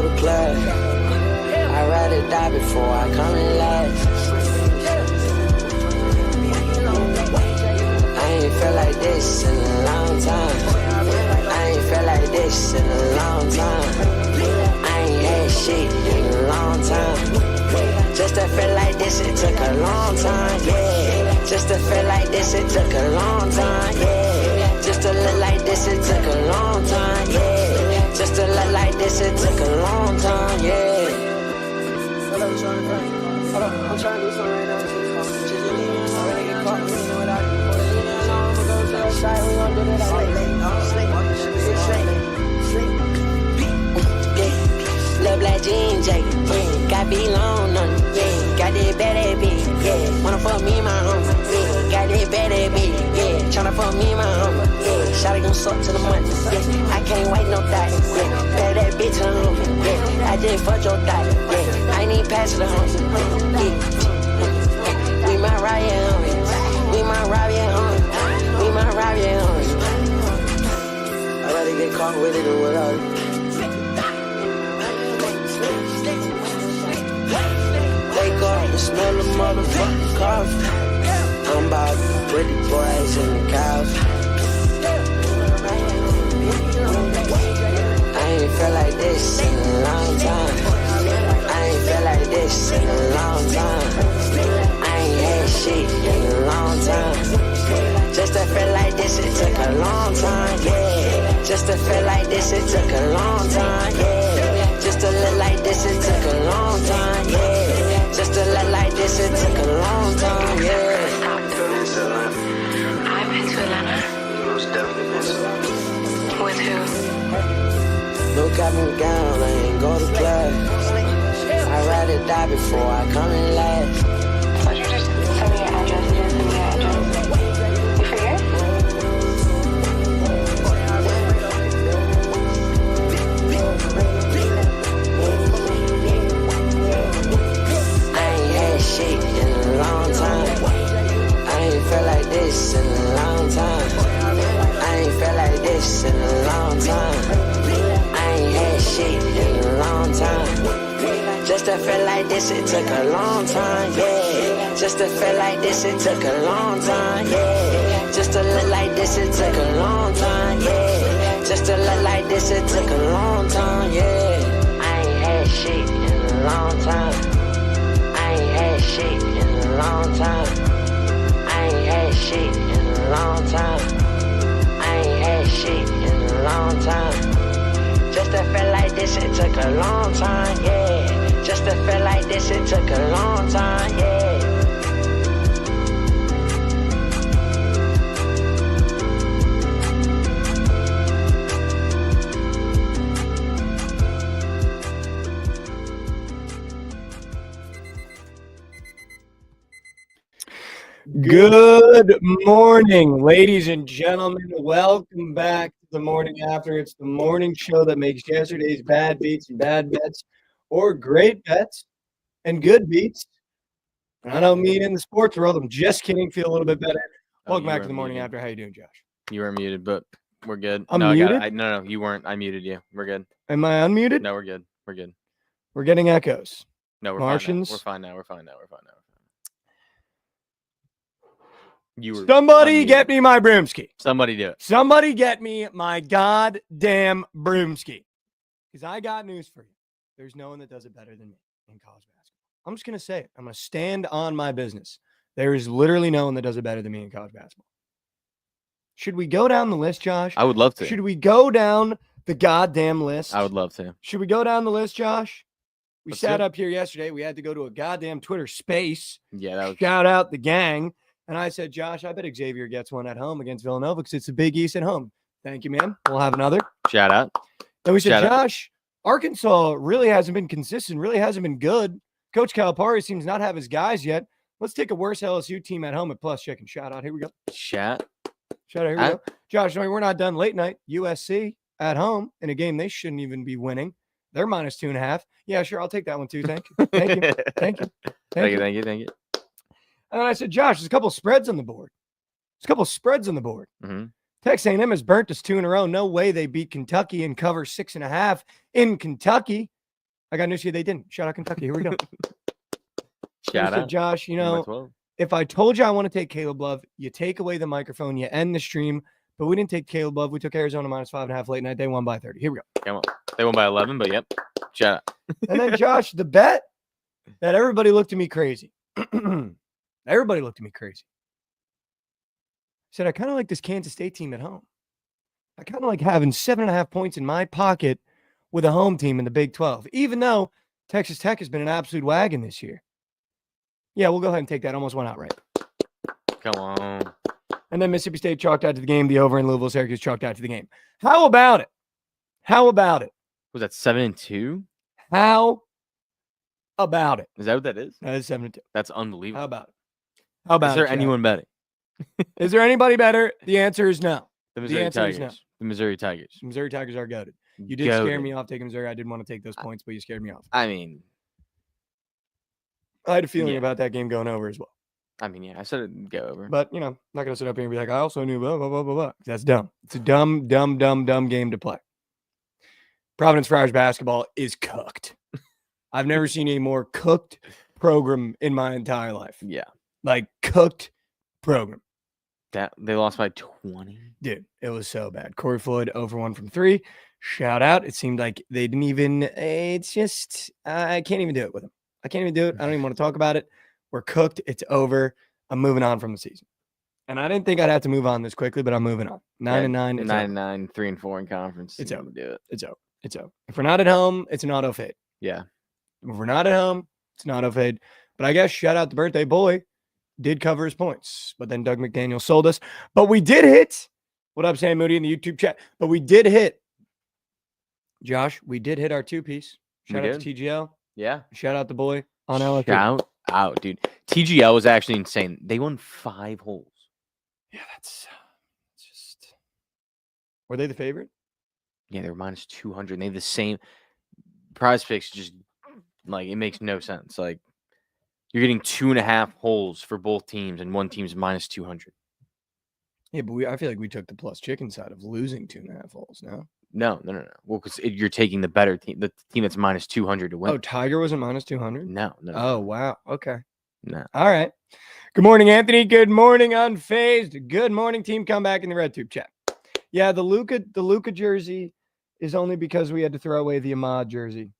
to class. I'd rather die before I come in last. I ain't felt like this in a long time. I ain't felt like this in a long time. I ain't had shit in a long time. Just to feel like this, it took a long time, yeah. Just to feel like this, it took a long time, yeah. Just to look like this, it took a long time, yeah. Just to look like this, it took a long time, yeah. Hold up, I'm trying to do something right now. Just leave me alone. I'm gonna get caught. We don't know what I do. Leave me alone. I'm gonna go to the side. We gonna do that. Sleep. Little black jean jacket, yeah. Got be long on it, yeah. Got that bad bitch, yeah. Wanna fuck me, my homie, yeah. Got that bad bitch, yeah. Tryna fuck me, my homie, yeah. Shawty gon' suck to the money, yeah. I can't wait no thought, yeah. Bad that bitch on homie, yeah. I just fucked your thought, yeah. I ain't even pass it to homie, yeah. We might rob you, homie. We might rob you, homie. We might rob you, homie. I'd rather get caught with it than without it. Wake up and smell the motherfucking coffee. I'm about with the boys and the cows. I ain't felt like this in a long time. I ain't felt like this in a long time. I ain't had shit in a long time. Just to feel like this, it took a long time, yeah. Just to feel like this, it took a long time, yeah. Just to look like this, it took a long time, yeah. Just to look like this, it took a long time, yeah. I've been to Atlanta. Most definitely been to Atlanta. With who? No cap and gown, I ain't go to class. I'd rather die before I come in last. Why'd you just send me your address? You didn't send me your address. You forget? I ain't had shit in a long time. I ain't felt like this in a long time. I ain't felt like this in a long time. I ain't had shit in a long time. Just to feel like this, it took a long time, yeah. Just to feel like this, it took a long time, yeah. Just to look like this, it took a long time, yeah. Just to look like this, it took a long time, yeah. I ain't had shit in a long time. I ain't had shit in a long time. I ain't had shit in a long time. I ain't had shit in a long time. Just to feel like this, it took a long time, yeah. Just to feel like this, it took a long time, yeah. Good morning, ladies and gentlemen. Welcome back to the morning after. It's the morning show that makes yesterday's bad beats and bad bets, or great bets and good beats. And I don't mean in the sports world. I'm just kidding. Feel a little bit better. Welcome back to the morning after. How you doing, Josh? You were muted, but we're good. I'm no, muted? I got it. No, you weren't. I muted you. We're good. Am I unmuted? No, we're good. We're good. We're getting echoes. No, we're Martians? fine now. We're fine now. You were Somebody unmuted. get me my broomski. Somebody do it. Somebody get me my goddamn broomski. Because I got news for you. There's no one that does it better than me in college basketball. I'm just going to say it. I'm going to stand on my business. There is literally no one that does it better than me in college basketball. Should we go down the list, Josh? I would love to. Should we go down the goddamn list? I would love to. Should we go down the list, Josh? We Let's sat do it. up here yesterday. We had to go to a goddamn Twitter space. Yeah, that was Shout out the gang. And I said, Josh, I bet Xavier gets one at home against Villanova because it's the Big East at home. Thank you, man. We'll have another. shout out. Then we said, Shout out. Josh, Arkansas really hasn't been consistent, really hasn't been good. Coach Calipari seems not have his guys yet. Let's take a worse LSU team at home at plus chicken. Shout out. Here we go. Shout. Shout out. Here we go. Josh, no, we're not done. Late night. USC at home in a game they shouldn't even be winning. They're minus 2.5. Yeah, sure. I'll take that one too. Thank you. Thank you. Thank you. Thank you. And then I said, Josh, there's a couple of spreads on the board. Mm-hmm. Texas A&M has burnt us 2 in a row. No way they beat Kentucky and cover 6.5 in Kentucky. I got news for you. They didn't. Shout out Kentucky. Here we go. Shout So, out. Josh, you Give 'em a know, 12. if I told you I want to take Caleb Love, you take away the microphone, you end the stream. But we didn't take Caleb Love. We took Arizona -5.5 late night. They won by 30. Here we go. Come on. They won by 11, but yep. Shout out. And then, Josh, the bet that everybody looked at me crazy. Everybody looked at me crazy. Said, I kind of like this Kansas State team at home. I kind of like having 7.5 points in my pocket with a home team in the Big 12, even though Texas Tech has been an absolute wagon this year. Yeah, we'll go ahead and take that. Almost went out right. Come on. And then Mississippi State chalked out to the game. The over in Louisville, Syracuse chalked out to the game. How about it? How about it? Was that 7-2? How about it? Is that what that is? That is 7-2. That's unbelievable. How about it? How about Is there it, Chad? anyone betting? Is there anybody better? The answer is no. The Missouri answer is Tigers. no. The Missouri Tigers. The Missouri Tigers are goated. You did scare Goated. me off taking Missouri. I didn't want to take those points, but you scared me off. I mean, I had a feeling Yeah. about that game going over as well. yeah, I said it'd go over. But, you know, I'm not going to sit up here and be like, I also knew blah, blah, blah, blah, blah. That's dumb. It's a dumb game to play. Providence Friars basketball is cooked. I've never seen a more cooked program in my entire life. Yeah. Like, cooked program. That they lost by 20. Dude, it was so bad. Corey Floyd over 1 from 3. Shout out. It seemed like they didn't even, it's just, I can't even do it with them. I can't even do it. I don't even want to talk about it. We're cooked. It's over. I'm moving on from the season. And I didn't think I'd have to move on this quickly, but I'm moving on. 9-9. It's 9-9, 3-4 in conference. It's You over. can do it. It's over. It's over. If we're not at home, it's an auto fade. Yeah. If we're not at home, it's an auto fade. But I guess shout out the birthday boy. Did cover his points. But then Doug McDaniel sold us. But we did hit. What up, Sam Moody in the YouTube chat? But we did hit. Josh, we did hit our 2-piece. We Shout out to did. TGL. Yeah. Shout out the boy on LFP. Shout out, dude. TGL was actually insane. They won 5 holes. Yeah, that's just. Were they the favorite? Yeah, they were minus 200. And they have the same prize picks. Just like it makes no sense. Like you're getting 2.5 holes for both teams, and one team's minus 200. Yeah, but I feel like we took the plus chicken side of losing 2.5 holes now. No. Well, because you're taking the better team, the team that's minus 200 to win. Oh, Tiger wasn't minus 200? No. Oh, wow. Okay. No. All right. Good morning, Anthony. Good morning, Unfazed. Good morning, team. Come back in the RedTube chat. Yeah, the Luka jersey is only because we had to throw away the Ahmad jersey.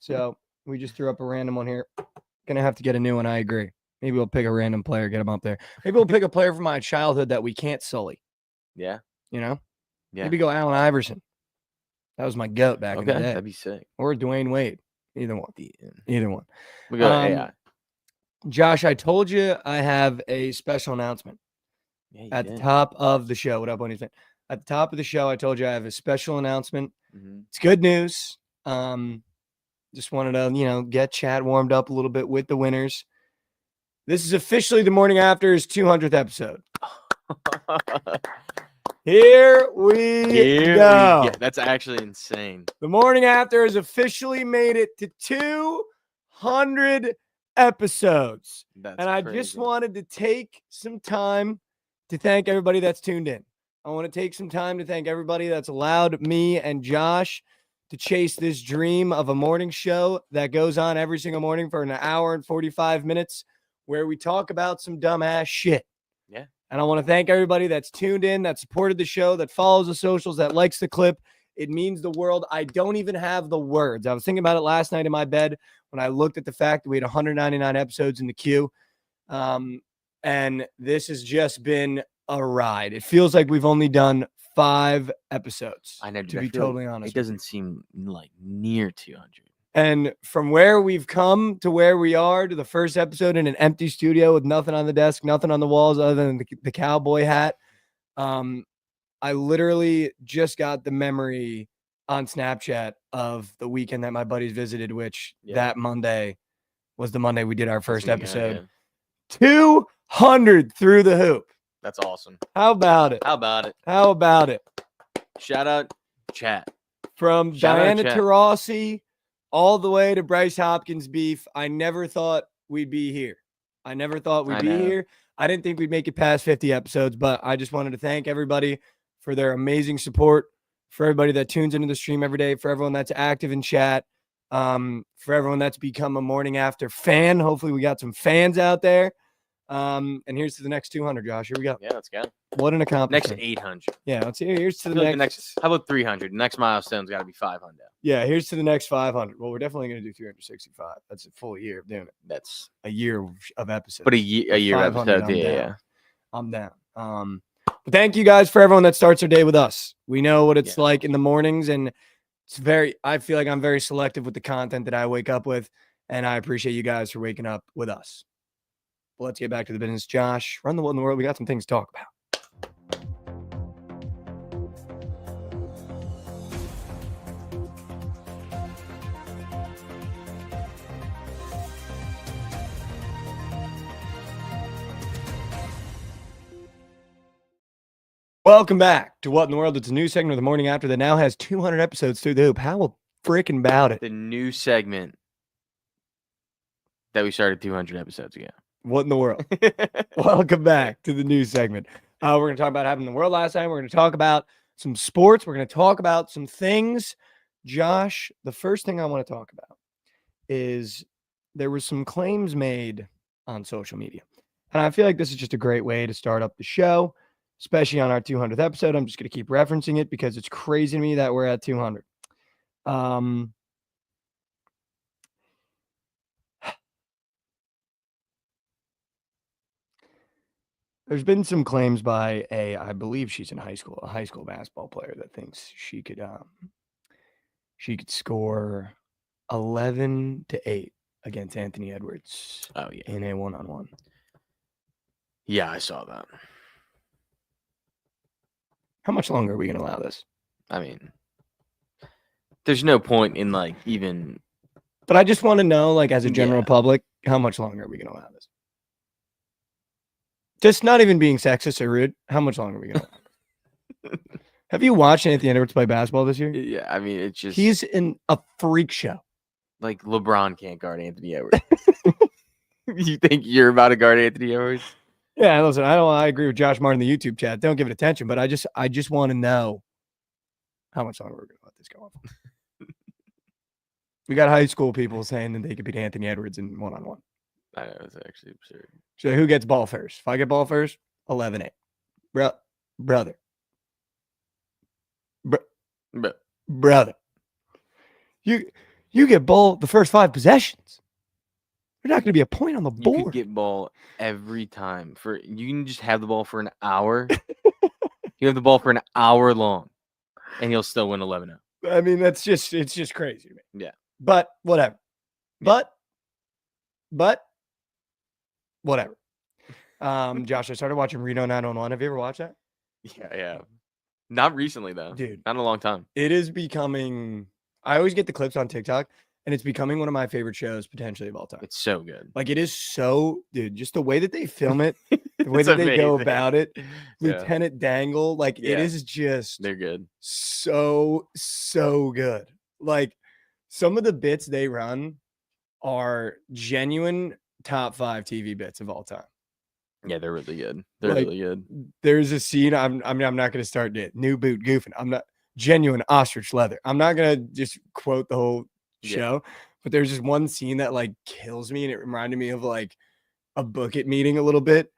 So we just threw up a random one here. Gonna have to get a new one. I agree. Maybe we'll pick a random player, get him up there. Maybe we'll pick a player from my childhood that we can't sully. Yeah. You know? Yeah. Maybe go Allen Iverson. That was my goat back in the day. That'd be sick. Or Dwayne Wade. Either one. Either one. We got AI. Josh, I told you I have a special announcement Yeah, at the top of the show. What up, Bonnie's? At the top of the show, I told you I have a special announcement. Mhm. It's good news. Just wanted to, get chat warmed up a little bit with the winners. This is officially the Morning After's 200th episode. Here we go. Yeah, that's actually insane. The Morning After has officially made it to 200 episodes. That's And I crazy. just wanted to take some time to thank everybody that's tuned in. I want to take some time to thank everybody that's allowed me and Josh to chase this dream of a morning show that goes on every single morning for an hour and 45 minutes where we talk about some dumbass shit. Yeah. And I want to thank everybody that's tuned in, that supported the show, that follows the socials, that likes the clip. It means the world. I don't even have the words. I was thinking about it last night in my bed when I looked at the fact that we had 199 episodes in the queue. And this has just been a ride. It feels like we've only done 5 episodes. I know. To be totally honest. It doesn't seem like near 200. And from where we've come to where we are to the first episode in an empty studio with nothing on the desk, nothing on the walls other than the cowboy hat. I literally just got the memory on Snapchat of the weekend that my buddies visited, which that Monday was the Monday we did our first episode. 200 through the hoop. That's awesome. How about it? How about it? How about it? Shout out chat. From Shout out Diana chat. Taurasi all the way to Bryce Hopkins beef. I never thought we'd be here. I never thought we'd I be know. here. I didn't think we'd make it past 50 episodes, but I just wanted to thank everybody for their amazing support, for everybody that tunes into the stream every day, for everyone that's active in chat. For everyone that's become a morning after fan, hopefully we got some fans out there. And here's to the next 200, Josh. Here we go. Yeah, let's go. What an Next accomplishment. 800. Yeah, let's hear. Here's to I the feel like next. how about 300? The next milestone's got to be 500. Yeah, here's to the next 500. Well, we're definitely going to do 365. That's a full year of doing it. That's A year of episodes. but a year 500, episode. Yeah. I'm down. But thank you guys for everyone that starts their day with us. We know what it's like in the mornings, and I feel like I'm very selective with the content that I wake up with, and I appreciate you guys for waking up with us. But let's get back to the business. Josh, run the world in the world. We got some things to talk about. Welcome back to What in the World. It's a new segment of the morning after that now has 200 episodes through the hoop. How freaking about it? The new segment that we started 200 episodes ago. What in the world? Welcome back to the new segment. We're going to talk about having the world last time. We're going to talk about some sports. We're going to talk about some things. Josh, the first thing I want to talk about is there were some claims made on social media. And I feel like this is just a great way to start up the show, especially on our 200th episode. I'm just going to keep referencing it because it's crazy to me that we're at 200. There's been some claims by I believe she's in high school, a high school basketball player that thinks she could score 11-8 against Anthony Edwards. Oh yeah, in a one-on-one. Yeah, I saw that. How much longer are we going to allow this? I mean, there's no point in like even. But I just want to know, like, as a general public, how much longer are we going to allow this? Just not even being sexist or rude. How much longer are we going to allow this? Have you watched Anthony Edwards play basketball this year? Yeah, I mean, it's just he's in a freak show. Like LeBron can't guard Anthony Edwards. You think you're about to guard Anthony Edwards? Yeah, listen, I agree with Josh Martin in the YouTube chat. Don't give it attention, but I just want to know how much longer we're going to let this go on. We got high school people saying that they could beat Anthony Edwards in one-on-one. I know, it's actually absurd. So who gets ball first? If I get ball first, 11-8. Brother. Brother. You get ball the first 5 possessions. There's not going to be a point on the board. You could get ball every time. You can just have the ball for an hour. You have the ball for an hour long, and you'll still win 11-0. I mean, it's just crazy to me. Yeah. But whatever. But whatever. Josh, I started watching Reno 911. Have you ever watched that? Yeah. Not recently though. Dude. Not in a long time. It is becoming, I always get the clips on TikTok, and it's becoming one of my favorite shows potentially of all time. It's so good. Like, it is so, dude, just the way that they film it, the way that they go about it, Lieutenant Dangle, like, it is just, they're good. So good. Like, some of the bits they run are genuine top 5 TV bits of all time. Yeah, they're really good. They're really good. There's a scene. I'm not going to start it. New boot goofing. I'm not genuine ostrich leather. I'm not going to just quote the whole show, but there's just one scene that like kills me, and it reminded me of like a Bookit meeting a little bit,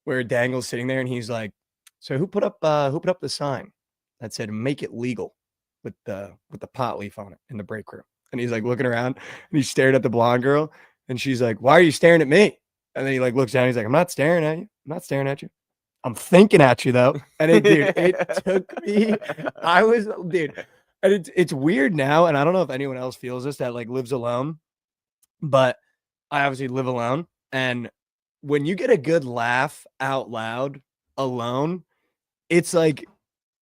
where Dangle's sitting there and he's like, "So who put up the sign that said make it legal with the pot leaf on it in the break room?" And he's like looking around, and he stared at the blonde girl, and she's like, "Why are you staring at me?" And then he like looks down. He's like, "I'm not staring at you. I'm not staring at you. I'm thinking at you though." And it took me. And it's weird now, and I don't know if anyone else feels this that like lives alone, but I obviously live alone. And when you get a good laugh out loud alone, it's like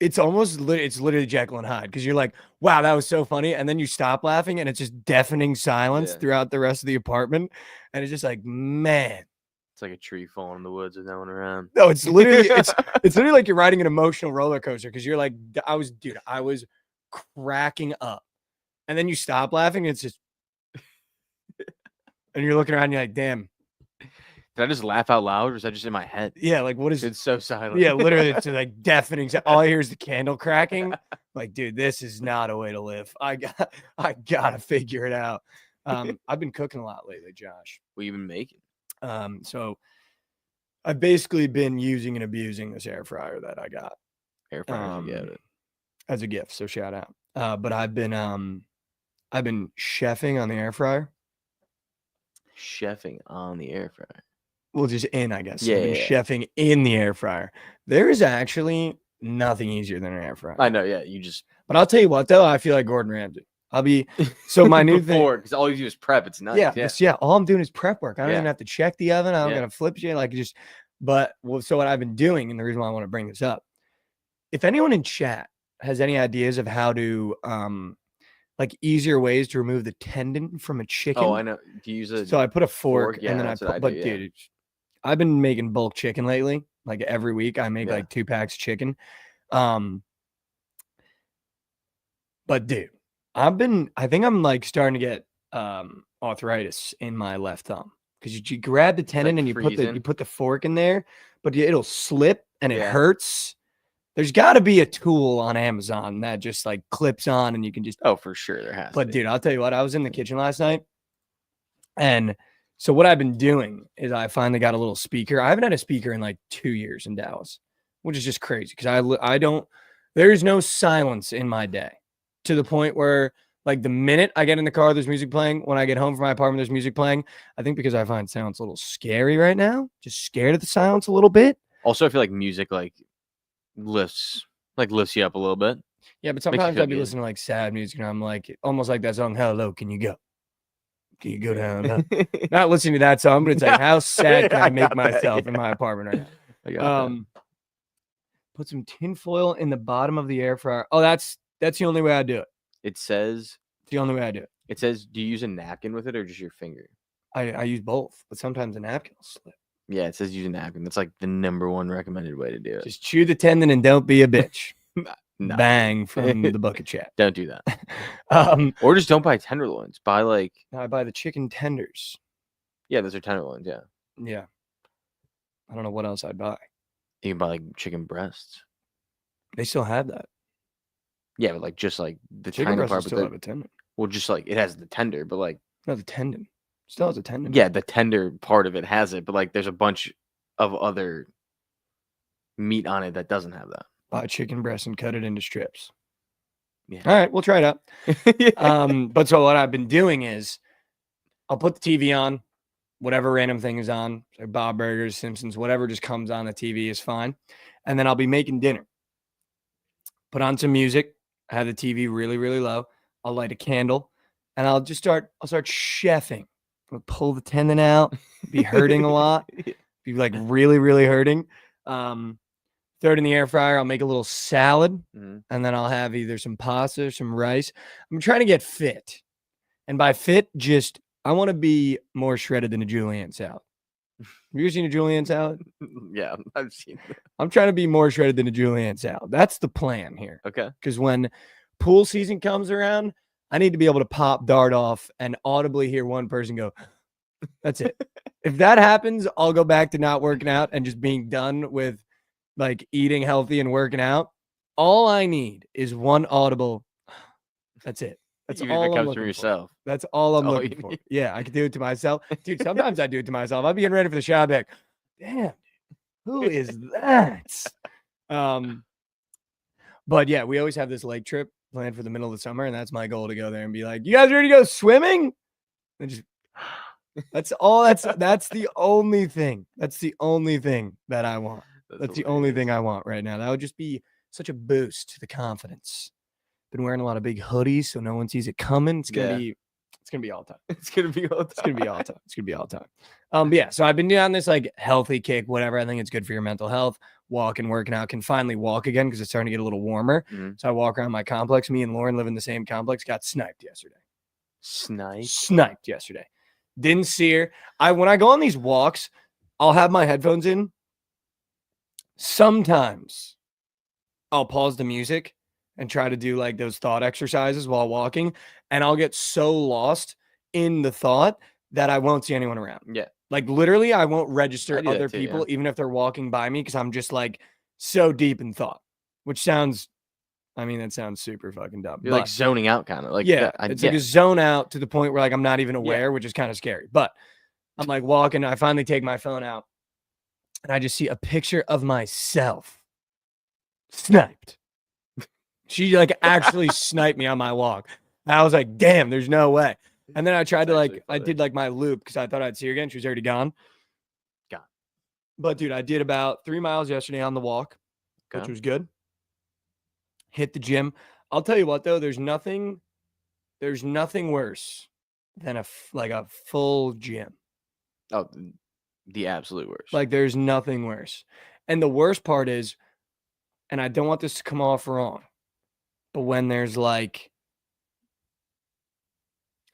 it's literally Jekyll and Hyde, because you're like, "Wow, that was so funny," and then you stop laughing, and it's just deafening silence throughout the rest of the apartment, and it's just like, man, it's like a tree falling in the woods with no one around. No, it's literally it's literally like you're riding an emotional roller coaster, because you're like, I was cracking up, and then you stop laughing, and it's just, and you're looking around, and you're like, damn, Did I just laugh out loud, or is that just in my head? Yeah, like what is It's so silent. Yeah, literally, it's like deafening. All I hear is the candle cracking. Like, dude, this is not a way to live. I gotta figure it out. I've been cooking a lot lately, Josh. What you been making? So I've basically been using and abusing this air fryer that I got Air fryer, you get it. as a gift. So shout out. But I've been chefing on the air fryer. Chefing on the air fryer. Well, just I guess. Yeah, I've been yeah. chefing in the air fryer. There is actually nothing easier than an air fryer. I know, yeah. You just But I'll tell you what, though, I feel like Gordon Ramsay. So my new thing. because all you do is prep. It's nice. Yeah. All I'm doing is prep work. I don't Yeah. even have to check the oven. I don't Yeah. gotta flip shit. Like just, but so what I've been doing, and the reason why I want to bring this up, if anyone in chat has any ideas of how to like easier ways to remove the tendon from a chicken. Oh, I know. Do you use a So I put a fork Yeah, and then that's what I do, but yeah. dude, I've been making bulk chicken lately. Like every week I make Yeah. like 2 packs of chicken. But dude, I think I'm like starting to get arthritis in my left thumb because you grab the tendon and you put the fork in there, but it'll slip and it Yeah. hurts. There's got to be a tool on Amazon that just like clips on and you can just. Oh, for sure there has. But to be. dude, I'll tell you what, I was in the kitchen last night, and so what I've been doing is I finally got a little speaker. I haven't had a speaker in like 2 years in Dallas, which is just crazy because I don't. There's no silence in my day, to the point where like the minute I get in the car, there's music playing. When I get home from my apartment, there's music playing. I think because I find silence a little scary right now, just scared of the silence a little bit. Also, I feel like music lifts you up a little bit. Yeah, but Makes you sometimes feel I'd be good. listening to like sad music, and I'm like almost like that song. How low can you go? Can you go down? Not listening to that song, but it's like how sad can I make myself in my apartment right I got now? that. Put some tinfoil in the bottom of the air fryer. Oh, that's the only way I do it. It says It's the only way I do it. do you use a napkin with it or just your finger? I use both, but sometimes a napkin will slip. Yeah, it says use a napkin. That's like the #1 recommended way to do it. Just chew the tendon and don't be a bitch. No. Bang from the Bookit chat. Don't do that. Or just don't buy tenderloins. Buy I buy the chicken tenders. yeah, those are tenderloins. Yeah, Yeah. I don't know what else I'd buy. you can buy chicken breasts. They still have that. Yeah, but just the Chicken tiny breast part. still have a tendon. Well, just it has the tender, but No, the tendon. Still has a tendon. yeah, the tender part of it has it, but there's a bunch of other meat on it that doesn't have that. Buy chicken breast and cut it into strips. Yeah. All right, we'll try it out. But so what I've been doing is I'll put the TV on, whatever random thing is on, so Bob Burgers, Simpsons, whatever just comes on the TV is fine. And then I'll be making dinner. Put on some music, have the TV really, really low. I'll light a candle, and I'll start chefing. I'll pull the tendon out, be hurting a lot, be really, really hurting. Throw it in the air fryer. I'll make a little salad, and then I'll have either some pasta or some rice. I'm trying to get fit. And by fit, I want to be more shredded than a julienne salad. Have you ever seen a julienne salad? Yeah, I've seen that. I'm trying to be more shredded than a julienne salad. That's the plan here. Okay. Because when pool season comes around, I need to be able to pop dart off and audibly hear one person go, that's it. If that happens, I'll go back to not working out and just being done with eating healthy and working out. All I need is one audible. That's it. That's Even all if it I'm comes looking from for. yourself. That's all I'm all looking you for. need. Yeah, I can do it to myself. Dude, sometimes I do it to myself. I'll be getting ready for the shower. I'll be like, damn, who is that? But yeah, we always have this lake trip planned for the middle of the summer, and that's my goal, to go there and be like, you guys ready to go swimming? And just that's all. That's the only thing. That's the only thing that I want. That's the only thing I want right now. That would just be such a boost to the confidence. Been wearing a lot of big hoodies, so no one sees it coming. It's gonna be all time. It's gonna be all time. It's gonna be all time. It's gonna be all time. But yeah, so I've been doing this healthy kick, whatever. I think it's good for your mental health. Working out. Can finally walk again because it's starting to get a little warmer. So I walk around my complex. Me and Lauren live in the same complex. Got sniped yesterday. Sniped yesterday. Didn't see her. When I go on these walks, I'll have my headphones in. Sometimes I'll pause the music and try to do those thought exercises while walking, and I'll get so lost in the thought that I won't see anyone around. Yeah. Like literally, I won't register I do that other too, people, yeah. even if they're walking by me, because I'm just like so deep in thought, which sounds, I mean, that sounds super fucking dumb. You're but like zoning out, kind of like yeah, that. it's like a zone out to the point where like I'm not even Yeah. aware, which is kind of scary. But I'm like walking, I finally take my phone out, and I just see a picture of myself sniped. She like actually sniped me on my walk. And I was like, damn, there's no way. And then I tried to like, I did like my loop because I thought I'd see her again. She was already gone. Gone. But dude, I did about 3 miles yesterday on the walk, which was good. Hit the gym. I'll tell you what though, there's nothing worse than a full gym. Oh, the absolute worst. Like there's nothing worse. And the worst part is, and I don't want this to come off wrong, but when there's like,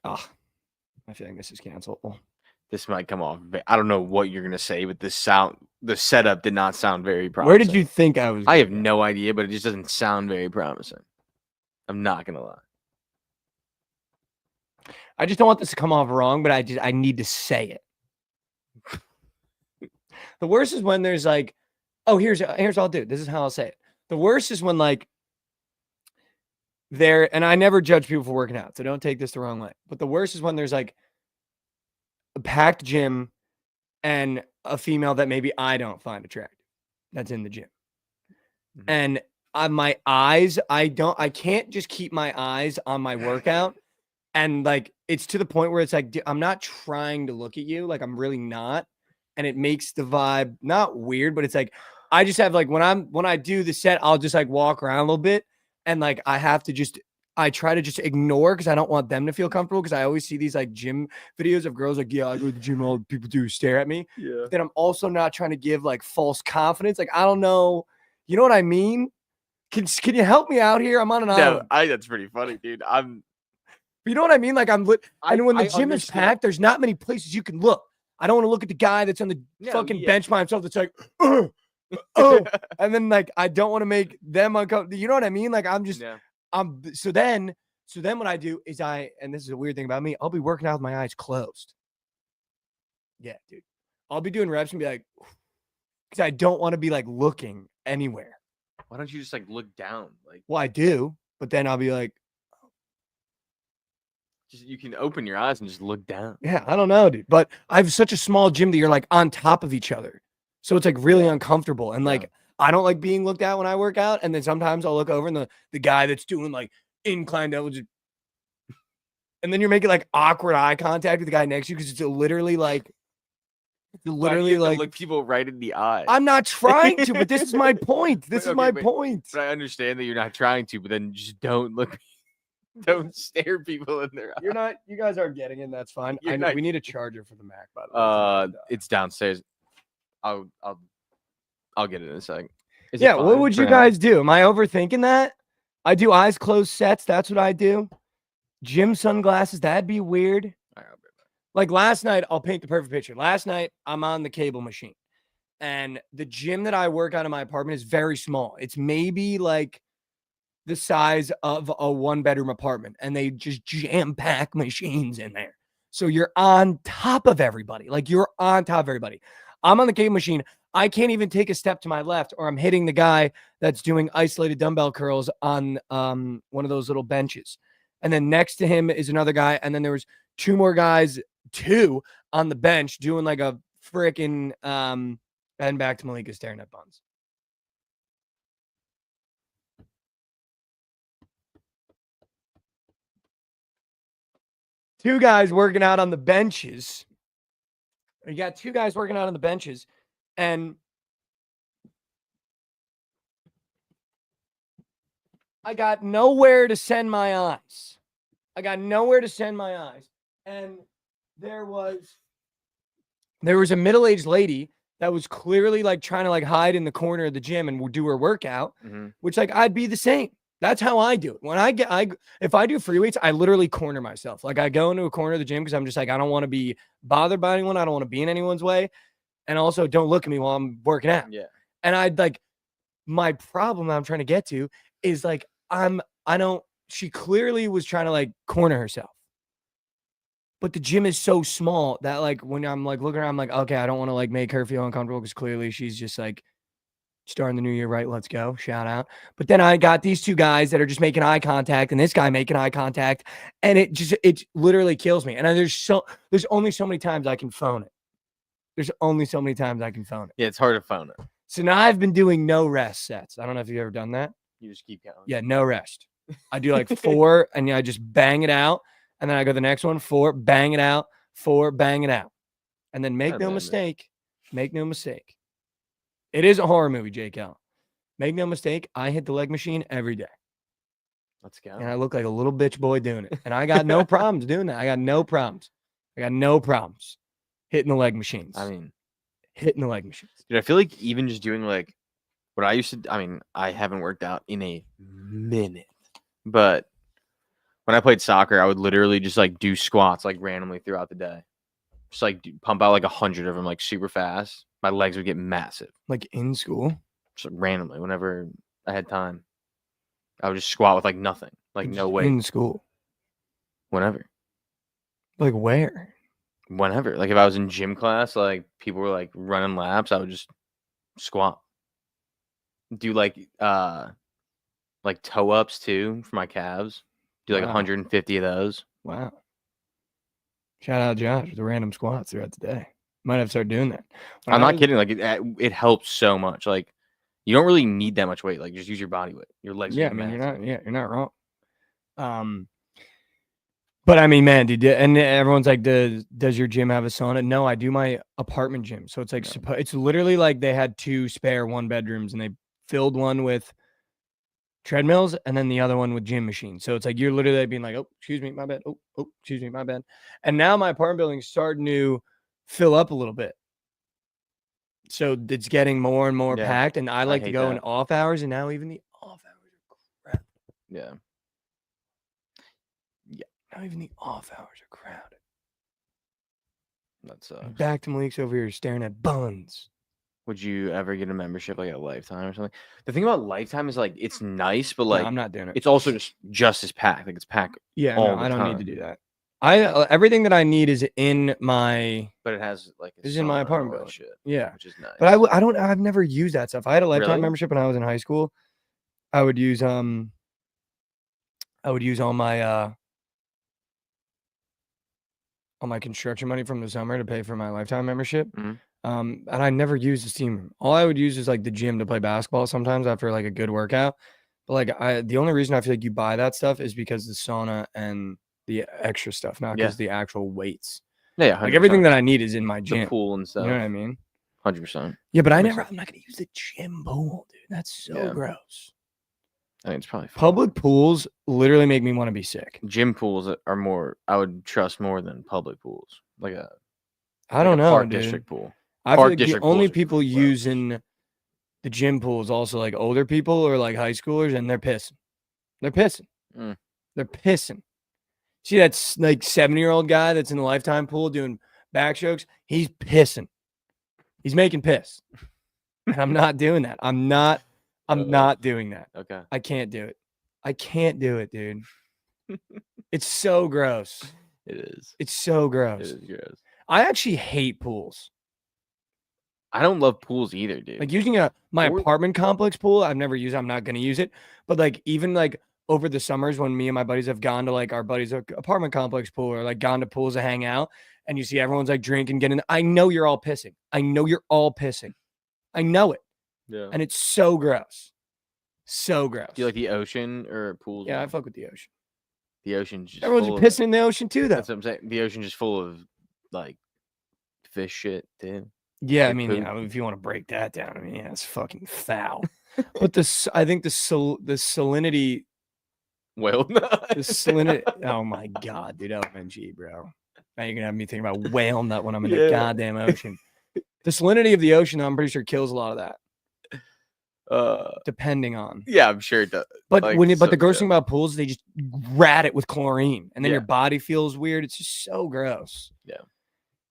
I feel like this is cancelable. This might come off. I don't know what you're gonna say, but the setup did not sound very promising. Where did you think I was? I have no idea, but it just doesn't sound very promising. I'm not gonna lie. I just don't want this to come off wrong, but I need to say it. The worst is when there's like, oh, here's what I'll do. This is how I'll say it. The worst is when like and I never judge people for working out, so don't take this the wrong way. But the worst is when there's like a packed gym and a female that maybe I don't find attractive that's in the gym. Mm-hmm. And my eyes, I can't just keep my eyes on my workout. And like, it's to the point where it's like, I'm not trying to look at you. Like, I'm really not. And it makes the vibe not weird, but it's like, I just have like, when I do the set, I'll just like walk around a little bit. And like, I try to just ignore because I don't want them to feel comfortable. Because I always see these like gym videos of girls like, yeah, I go to the gym, all people do is stare at me. Yeah. But then I'm also not trying to give like false confidence. Like, I don't know. You know what I mean? Can you help me out here? I'm on an island. That's pretty funny, dude. You know what I mean? Like and when the gym is packed, there's not many places you can look. I don't want to look at the guy that's on the fucking bench by himself. That's like, oh, and then like I don't want to make them uncomfortable. You know what I mean? Like so then what I do is and this is a weird thing about me, I'll be working out with my eyes closed. Yeah, dude. I'll be doing reps and be like, because I don't want to be like looking anywhere. Why don't you just like look down? Like, well, I do, but then I'll be like, you can open your eyes and just look down. Yeah, I don't know, dude. But I have such a small gym that you're like on top of each other. So it's like really uncomfortable. And like, I don't like being looked at when I work out. And then sometimes I'll look over and the guy that's doing like incline double, and then you're making like awkward eye contact with the guy next to you because it's literally like look people right in the eye. I'm not trying to, but this is my point. This is my point. But I understand that you're not trying to, but then just don't look. Don't stare people in their eyes. You guys aren't getting it. That's fine. I know we need a charger for the Mac, by the way. It's downstairs. I'll get it in a second. Yeah, what would you guys do? Am I overthinking that? I do eyes closed sets. That's what I do. Gym sunglasses. That'd be weird. Like last night, I'll paint the perfect picture. Last night, I'm on the cable machine, and the gym that I work out in my apartment is very small. It's maybe like the size of a 1-bedroom apartment, and they just jam pack machines in there. So you're on top of everybody. Like you're on top of everybody. I'm on the cable machine. I can't even take a step to my left, or I'm hitting the guy that's doing isolated dumbbell curls on one of those little benches. And then next to him is another guy. And then there was two more guys, on the bench doing like a freaking and back to Malika staring at buns. Two guys working out on the benches. You got two guys working out on the benches, and I got nowhere to send my eyes. And there was a middle-aged lady that was clearly like trying to like hide in the corner of the gym and do her workout, which like I'd be the same. That's how I do it. When if I do free weights, I literally corner myself. Like I go into a corner of the gym because I'm just like, I don't want to be bothered by anyone. I don't want to be in anyone's way. And also don't look at me while I'm working out. Yeah. And I'd like, my problem that I'm trying to get to is like, she clearly was trying to like corner herself. But the gym is so small that like when I'm like looking around, I'm like, okay, I don't want to like make her feel uncomfortable because clearly she's just like starting the new year right. Let's go. Shout out. But then I got these two guys that are just making eye contact and this guy making eye contact. And it literally kills me. And there's only so many times I can phone it. There's only so many times I can phone it. Yeah, it's hard to phone it. So now I've been doing no rest sets. I don't know if you've ever done that. You just keep going. Yeah, no rest. I do like 4 and I just bang it out. And then I go the next one, 4, bang it out, 4, bang it out. And then make no mistake. It is a horror movie, Jake L. Make no mistake, I hit the leg machine every day. Let's go. And I look like a little bitch boy doing it. And I got no problems doing that. I got no problems hitting the leg machines. I mean, hitting the leg machines. Dude, I feel like even just doing like what I used to, I mean, I haven't worked out in a minute, but when I played soccer, I would literally just like do squats like randomly throughout the day. Just like pump out like 100 of them like super fast. My legs would get massive. Like in school? Just like, randomly, whenever I had time. I would just squat with like nothing. Like no weight. In school? Whenever. Like where? Whenever. Like if I was in gym class, like people were like running laps, I would just squat. Do like toe ups too for my calves. Do like 150 of those. Wow. Shout out Josh with the random squats throughout the day. Might have to start doing that. I'm not kidding. Like it helps so much. Like you don't really need that much weight. Like just use your body weight. Your legs. Yeah, I mean you're not wrong. But I mean, man, dude, and everyone's like, does your gym have a sauna? No, I do my apartment gym. So it's like it's literally like they had 2 spare 1-bedrooms and they filled one with treadmills and then the other one with gym machines. So it's like you're literally being like, oh, excuse me, my bad. Oh, excuse me, my bad. And now my apartment building is starting to fill up a little bit. So it's getting more and more packed. And I like to go in off hours, and now even the off hours are crowded. Yeah. Now even the off hours are crowded. That sucks. Back to Malik's over here staring at buns. Would you ever get a membership like at Lifetime or something? The thing about Lifetime is like it's nice, but like no, I'm not doing it. It's also just as packed. Like it's packed. Yeah, no, I don't need to do that. Everything that I need is in my. But it has like is in my apartment building. Shit, yeah, which is nice. But I've never used that stuff. I had a Lifetime membership when I was in high school. I would use all my construction money from the summer to pay for my Lifetime membership. Mm-hmm. And I never used the steam room. All I would use is like the gym to play basketball sometimes after like a good workout. But like the only reason I feel like you buy that stuff is because the sauna and the extra stuff, not because the actual weights. Yeah, 100%. Like everything that I need is in my gym. The pool and stuff. You know what I mean? 100%. Yeah, but I'm not gonna use the gym pool, dude. That's so gross. I think it's probably fun. Public pools literally make me want to be sick. Gym pools are more. I would trust more than public pools. I don't know, park dude. District pool. I feel like the only people using the gym pool is also like older people or like high schoolers, and they're pissing. They're pissing. See that's like 70-year-old guy that's in the Lifetime pool doing backstrokes. He's pissing. He's making piss. And I'm not doing that. I'm not doing that. Okay. I can't do it. I can't do it, dude. It's so gross. It is. It's so gross. It is gross. I actually hate pools. I don't love pools either, dude. Like using my apartment complex pool, I've never used it. I'm not going to use it. But like even like over the summers when me and my buddies have gone to like our buddies' apartment complex pool or like gone to pools to hang out and you see everyone's like drinking, getting, I know you're all pissing. I know it. Yeah. And it's so gross. So gross. Do you like the ocean or pools? Yeah, I fuck with the ocean. The ocean's just everyone's pissing in the ocean too, though. That's what I'm saying. The ocean's just full of like fish shit, too. Yeah, I mean, if you want to break that down, I mean, yeah, it's fucking foul. But I think the salinity. Whale nut. The salinity. Oh my god, dude, OMG, bro. Now you're gonna have me thinking about whale nut when I'm in the goddamn ocean. The salinity of the ocean, I'm pretty sure kills a lot of that. Depending on. Yeah, I'm sure it does. But but the gross thing about pools, they just rat it with chlorine, and then your body feels weird. It's just so gross. Yeah.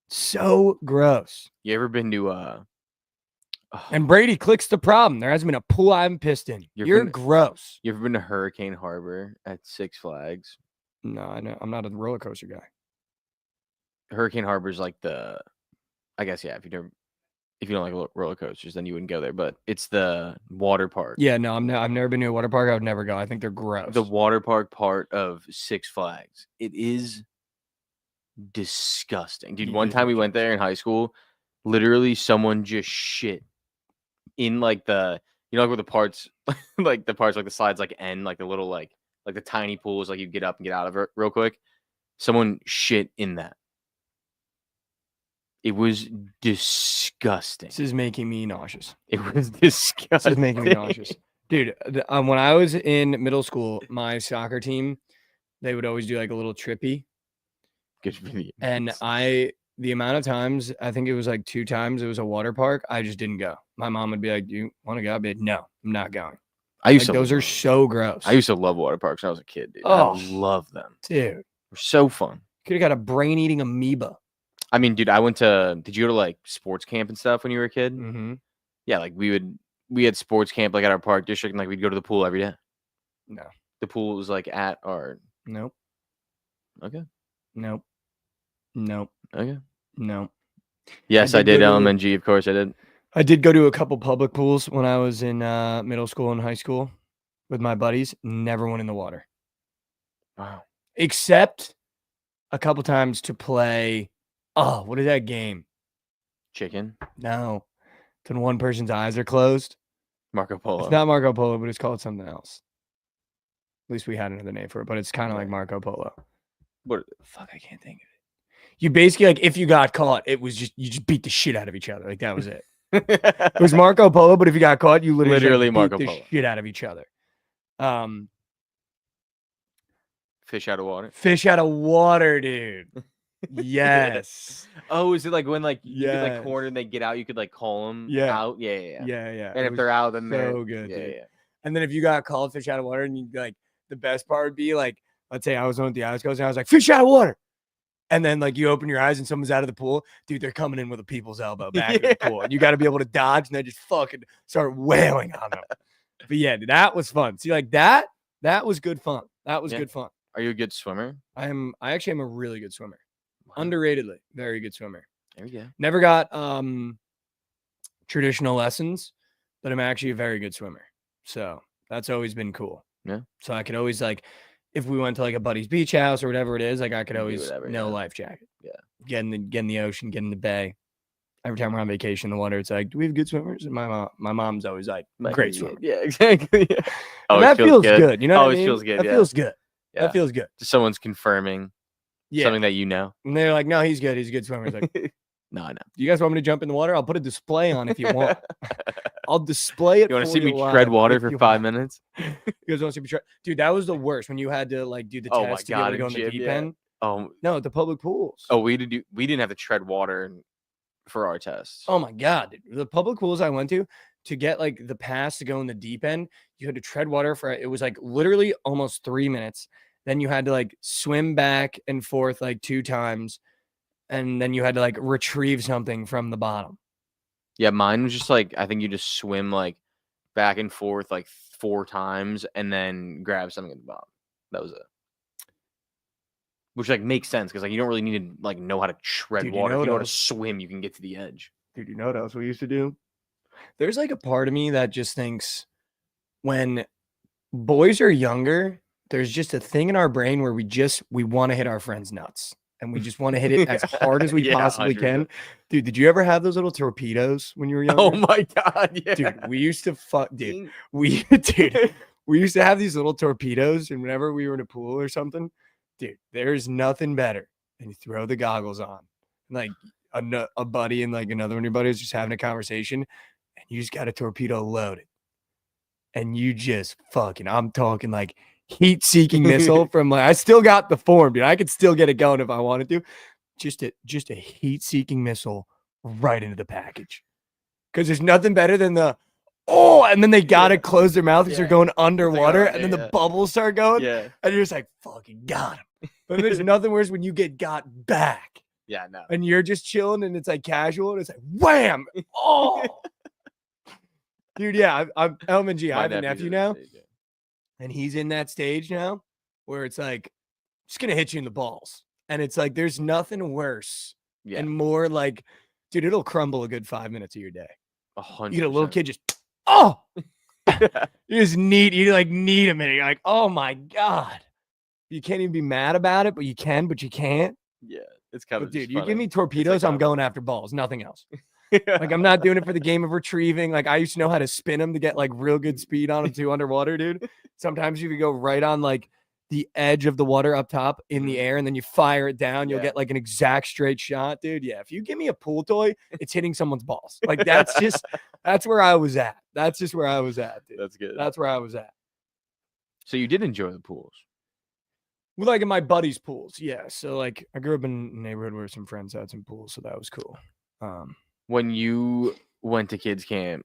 So gross. You ever been to and Brady clicks the problem. There hasn't been a pool I haven't pissed in. You're gross. You ever been to Hurricane Harbor at Six Flags? No, I know. I'm not a roller coaster guy. Hurricane Harbor's like I guess if you don't like roller coasters, then you wouldn't go there. But it's the water park. Yeah, no, I've never been to a water park. I would never go. I think they're gross. The water park part of Six Flags. It is disgusting, dude. It One is time we went there in high school, literally someone just shit in like the like where the parts like the slides like end, like the little like the tiny pools, like you get up and get out of it real quick. Someone shit in that. It was disgusting. This is making me nauseous. It was disgusting. This is making me nauseous. Dude, when I was in middle school, my soccer team, they would always do like a little trippy. Good for you. And the amount of times, I think it was like 2 times, it was a water park, I just didn't go. My mom would be like, "Do you want to go?" I'd be like, "No, I'm not going." I used Like, to those are so gross. I used to love water parks when I was a kid, dude. Oh. I love them. Dude, They're so fun. could have got a brain-eating amoeba. I mean, dude, did you go to like sports camp and stuff when you were a kid? Mm-hmm. Yeah, like we had sports camp like at our park district, and like we'd go to the pool every day. No. The pool was like at our. Nope. Okay. Nope. Nope. Okay. Nope. Yes, I I did did. go to- LMNG, of course, I did. I did go to a couple public pools when I was in middle school and high school with my buddies. Never went in the water. Wow. Except a couple times to play. Oh, what is that game? Chicken. No. It's when one person's eyes are closed. Marco Polo. It's not Marco Polo, but it's called something else. At least we had another name for it, but it's kind of like Right. Marco Polo. What? Fuck, I can't think of it. You basically, like, if you got caught, it was just, you just beat the shit out of each other. Like, that was it. It was Marco Polo, but if you got caught, you literally Marco beat the Polo. shit out of each other. Fish out of water. Fish out of water, dude. Yes. Oh, is it like when like you get like Yes. cornered and they get out, you could like call them Yeah. out? Yeah. Yeah. And It if was they're out, then they're so good, Yeah, dude. yeah. And then if you got called fish out of water, and you like, the best part would be like, let's say I was on with the eyes closed, and I was like, fish out of water. And then like you open your eyes and someone's out of the pool, dude, they're coming in with a people's elbow back in the pool. And you got to be able to dodge, and they just fucking start wailing on them. But yeah, dude, that was fun. See, like that was good fun. That was Yeah. good fun. Are you a good swimmer? I actually am a really good swimmer. Wow. Underratedly, very good swimmer. There we go. Never got traditional lessons, but I'm actually a very good swimmer. So that's always been cool. Yeah. So I could always, like, if we went to like a buddy's beach house or whatever it is, like I could Do always whatever, no yeah. life jacket. Yeah. Get in the ocean, get in the bay. Every time we're on vacation in the water, it's like, do we have good swimmers? And my mom's always like, great swimmer. Yeah, exactly. Yeah. And Always that feels good. You know what I Always mean? feels good. That Yeah. feels good. Yeah. That feels good. Just someone's confirming Yeah. something that you know. And they're like, no, he's good. He's a good swimmer. It's like, No, I know. do you guys want me to jump in the water? I'll put a display on if you want. I'll display it. You want to for see me live tread water if for you 5 want. minutes? You guys want to see me tread? Dude, that was the worst when you had to like do the Oh my test to be able God, to go in in the gym, deep yeah. end. Oh, No, at the public pools. we didn't have to tread water for our tests. Oh my God, dude. The public pools I went to get like the pass to go in the deep end, you had to tread water for, it was like literally almost 3 minutes. Then you had to like swim back and forth like 2 times. And then you had to like retrieve something from the bottom. Yeah, mine was just like, I think you just swim like back and forth like 4 times and then grab something at the bottom. That was it. Which like makes sense because like you don't really need to like know how to tread Dude, you water. know If you know what how to else? swim, you can get to the edge. Dude, you know what else we used to do? There's like a part of me that just thinks when boys are younger, there's just a thing in our brain where we want to hit our friends nuts. And we just want to hit it as hard as we Yeah, possibly 100%. can. Dude, did you ever have those little torpedoes when you were younger? Oh my God, yeah. Dude, we used to we used to have these little torpedoes, and whenever we were in a pool or something, dude, there's nothing better than you throw the goggles on. Like a buddy and like another one of your buddies just having a conversation, and you just got a torpedo loaded. And you just fucking, I'm talking like heat-seeking missile from like, I still got the form, dude. I could still get it going if I wanted to. Just a heat-seeking missile right into the package. Because there's nothing better than and then they gotta close their mouth because they're going underwater, and then the bubbles start going, Yeah. and you're just like, fucking got him. But there's nothing worse when you get got back, Yeah, no. and you're just chilling, and it's like casual, and it's like, wham! Oh! Dude, yeah, I'm LMG. I have a nephew now, and he's in that stage now where it's like, just gonna hit you in the balls. And it's like there's nothing worse Yeah. and more like, dude, it'll crumble a good 5 minutes of your day. 100%. You get a little kid just, oh, you just need a minute. You're like, oh my God. You can't even be mad about it, but you can, but you can't. Yeah, it's kind But of dude, just you give funny. me torpedoes, I'm going after balls, nothing else. Like I'm not doing it for the game of retrieving. Like I used to know how to spin them to get like real good speed on them too underwater, dude. Sometimes you could go right on like the edge of the water up top in the air, and then you fire it down. You'll Yeah. get like an exact straight shot, dude. Yeah, if you give me a pool toy, it's hitting someone's balls. Like that's where I was at. That's just where I was at, dude. That's good. That's where I was at. So you did enjoy the pools. Well, like in my buddies' pools, yeah. So like I grew up in a neighborhood where some friends had some pools, so that was cool. When you went to kids camp,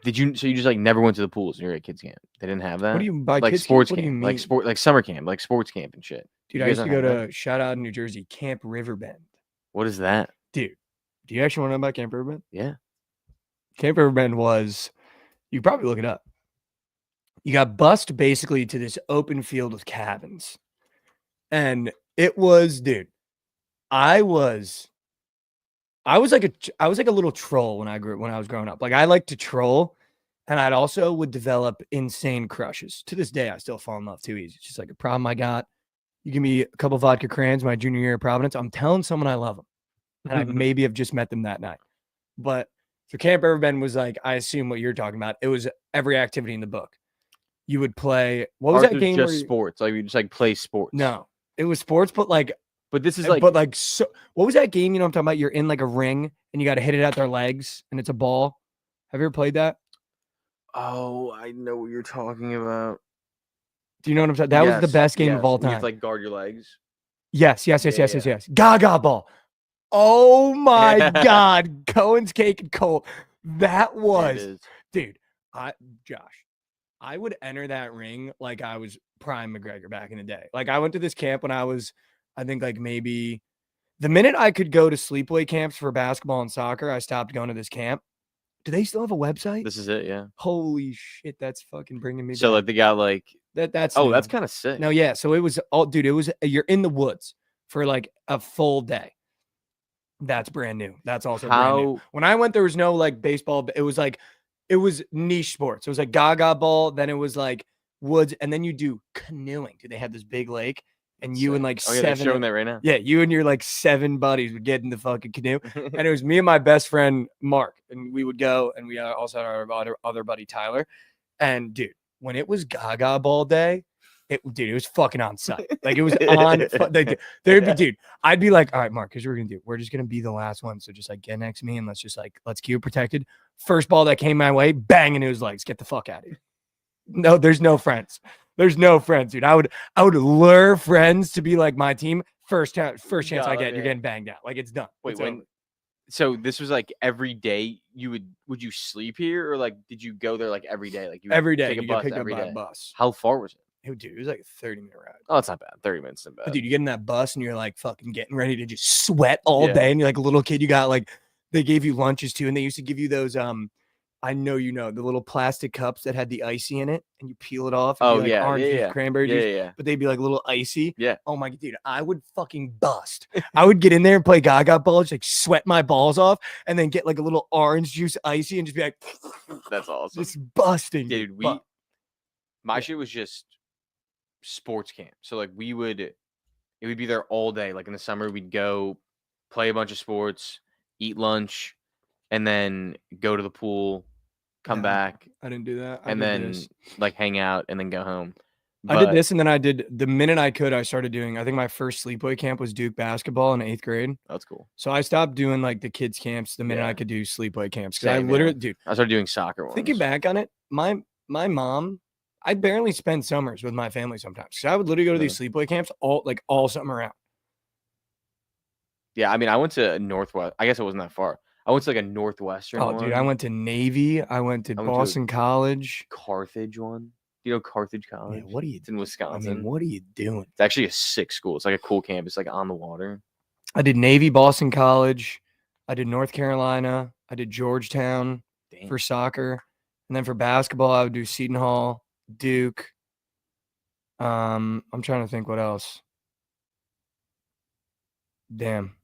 did you? So you just like never went to the pools when you were at kids camp? They didn't have that. What do you by like kids sports camp? What do camp, you like mean? like summer camp, like sports camp and shit. Dude, You I guys used to don't go have to shout out in New Jersey, Camp Riverbend. What is that? Dude, do you actually want to know about Camp Riverbend? Yeah. Camp Riverbend was, you could probably look it up. You got bused basically to this open field of cabins. And it was, dude, I was like a little troll when I was growing up. Like I liked to troll, and I'd also would develop insane crushes. To this day, I still fall in love too easy. It's just like a problem I got. You give me a couple vodka crayons my junior year of Providence, I'm telling someone I love them. And I maybe have just met them that night. But so Camp Riverbend was like, I assume what you're talking about. It was every activity in the book. You would play, what was Ours that game? Just sports. Like we just like play sports. No, it was sports, but like, But this is so what was that game? You know what I'm talking about? You're in like a ring and you got to hit it at their legs and it's a ball. Have you ever played that? Oh, I know what you're talking about. Do you know what I'm saying? That was the best game of all You have time. to like guard your legs. Yes. Yeah. Gaga ball. Oh my God. Cohen's Cake and Colt. That was, dude, Josh, I would enter that ring like I was Prime McGregor back in the day. Like I went to this camp when I was, I think like maybe the minute I could go to sleepaway camps for basketball and soccer, I stopped going to this camp. Do they still have a website? This is it, yeah. Holy shit, that's fucking bringing me So back. like they got like That's oh, new. that's kind of sick. No, yeah. So it was all, dude, it was, you're in the woods for like a full day. That's brand new. That's also brand new. When I went, there was no like baseball. It was like, it was niche sports. It was like Gaga ball. Then it was like woods. And then you do canoeing. Dude, they had this big lake and you and like yeah, they're showing that right now. Yeah. You and your like 7 buddies would get in the fucking canoe. And it was me and my best friend, Mark. And we would go and we also had our other buddy, Tyler. And dude, when it was Gaga ball day, it was fucking on site. Like it was on. Dude, I'd be like, all right, Mark, here's what we're gonna do. We're just gonna be the last one. So just like get next to me and let's keep it protected. First ball that came my way, bang into his legs. Get the fuck out of here. No, there's no friends. There's no friends, dude. I would lure friends to be like my team. First chance I get, you're getting banged out. Like it's done. Wait, so this was like every day would you sleep here or like did you go there like every day? Like every day take you a bus get picked every up by day? a bus. How far was it? Dude, it was like a 30-minute ride. Oh, it's not bad. 30 minutes isn't bad. But dude, you get in that bus and you're like fucking getting ready to just sweat all day. And you're like a little kid. You got like, they gave you lunches too. And they used to give you those, I know you know, the little plastic cups that had the icy in it and you peel it off. And orange juice, cranberry juice. But they'd be like a little icy. Yeah. Oh my God, dude, I would fucking bust. I would get in there and play Gaga ball, just like sweat my balls off and then get like a little orange juice icy and just be like, that's awesome. Just busting. Dude, my shit was just sports camp. So like it would be there all day. Like in the summer, we'd go play a bunch of sports, eat lunch, and then go to the pool, come back. I didn't do that. And then like hang out and then go home. I did this and then I did the minute I could, I started doing, I think my first sleepaway camp was Duke basketball in 8th grade. That's cool. So I stopped doing like the kids camps the minute I could do sleepaway camps. Cause Same, I literally, dude, I started doing soccer ones. Thinking back on it, my mom, I barely spend summers with my family sometimes. So I would literally go to these sleepaway camps all summer around. Yeah, I mean, I went to Northwest. I guess it wasn't that far. I went to like a Northwestern one. Dude, I went to Navy. I went to Boston College. Carthage one. Do you know Carthage College? Yeah, what are you? It's in Wisconsin. I mean, what are you doing? It's actually a sick school. It's like a cool campus, like on the water. I did Navy, Boston College. I did North Carolina. I did Georgetown for soccer. And then for basketball, I would do Seton Hall, Duke. I'm trying to think what else. Damn.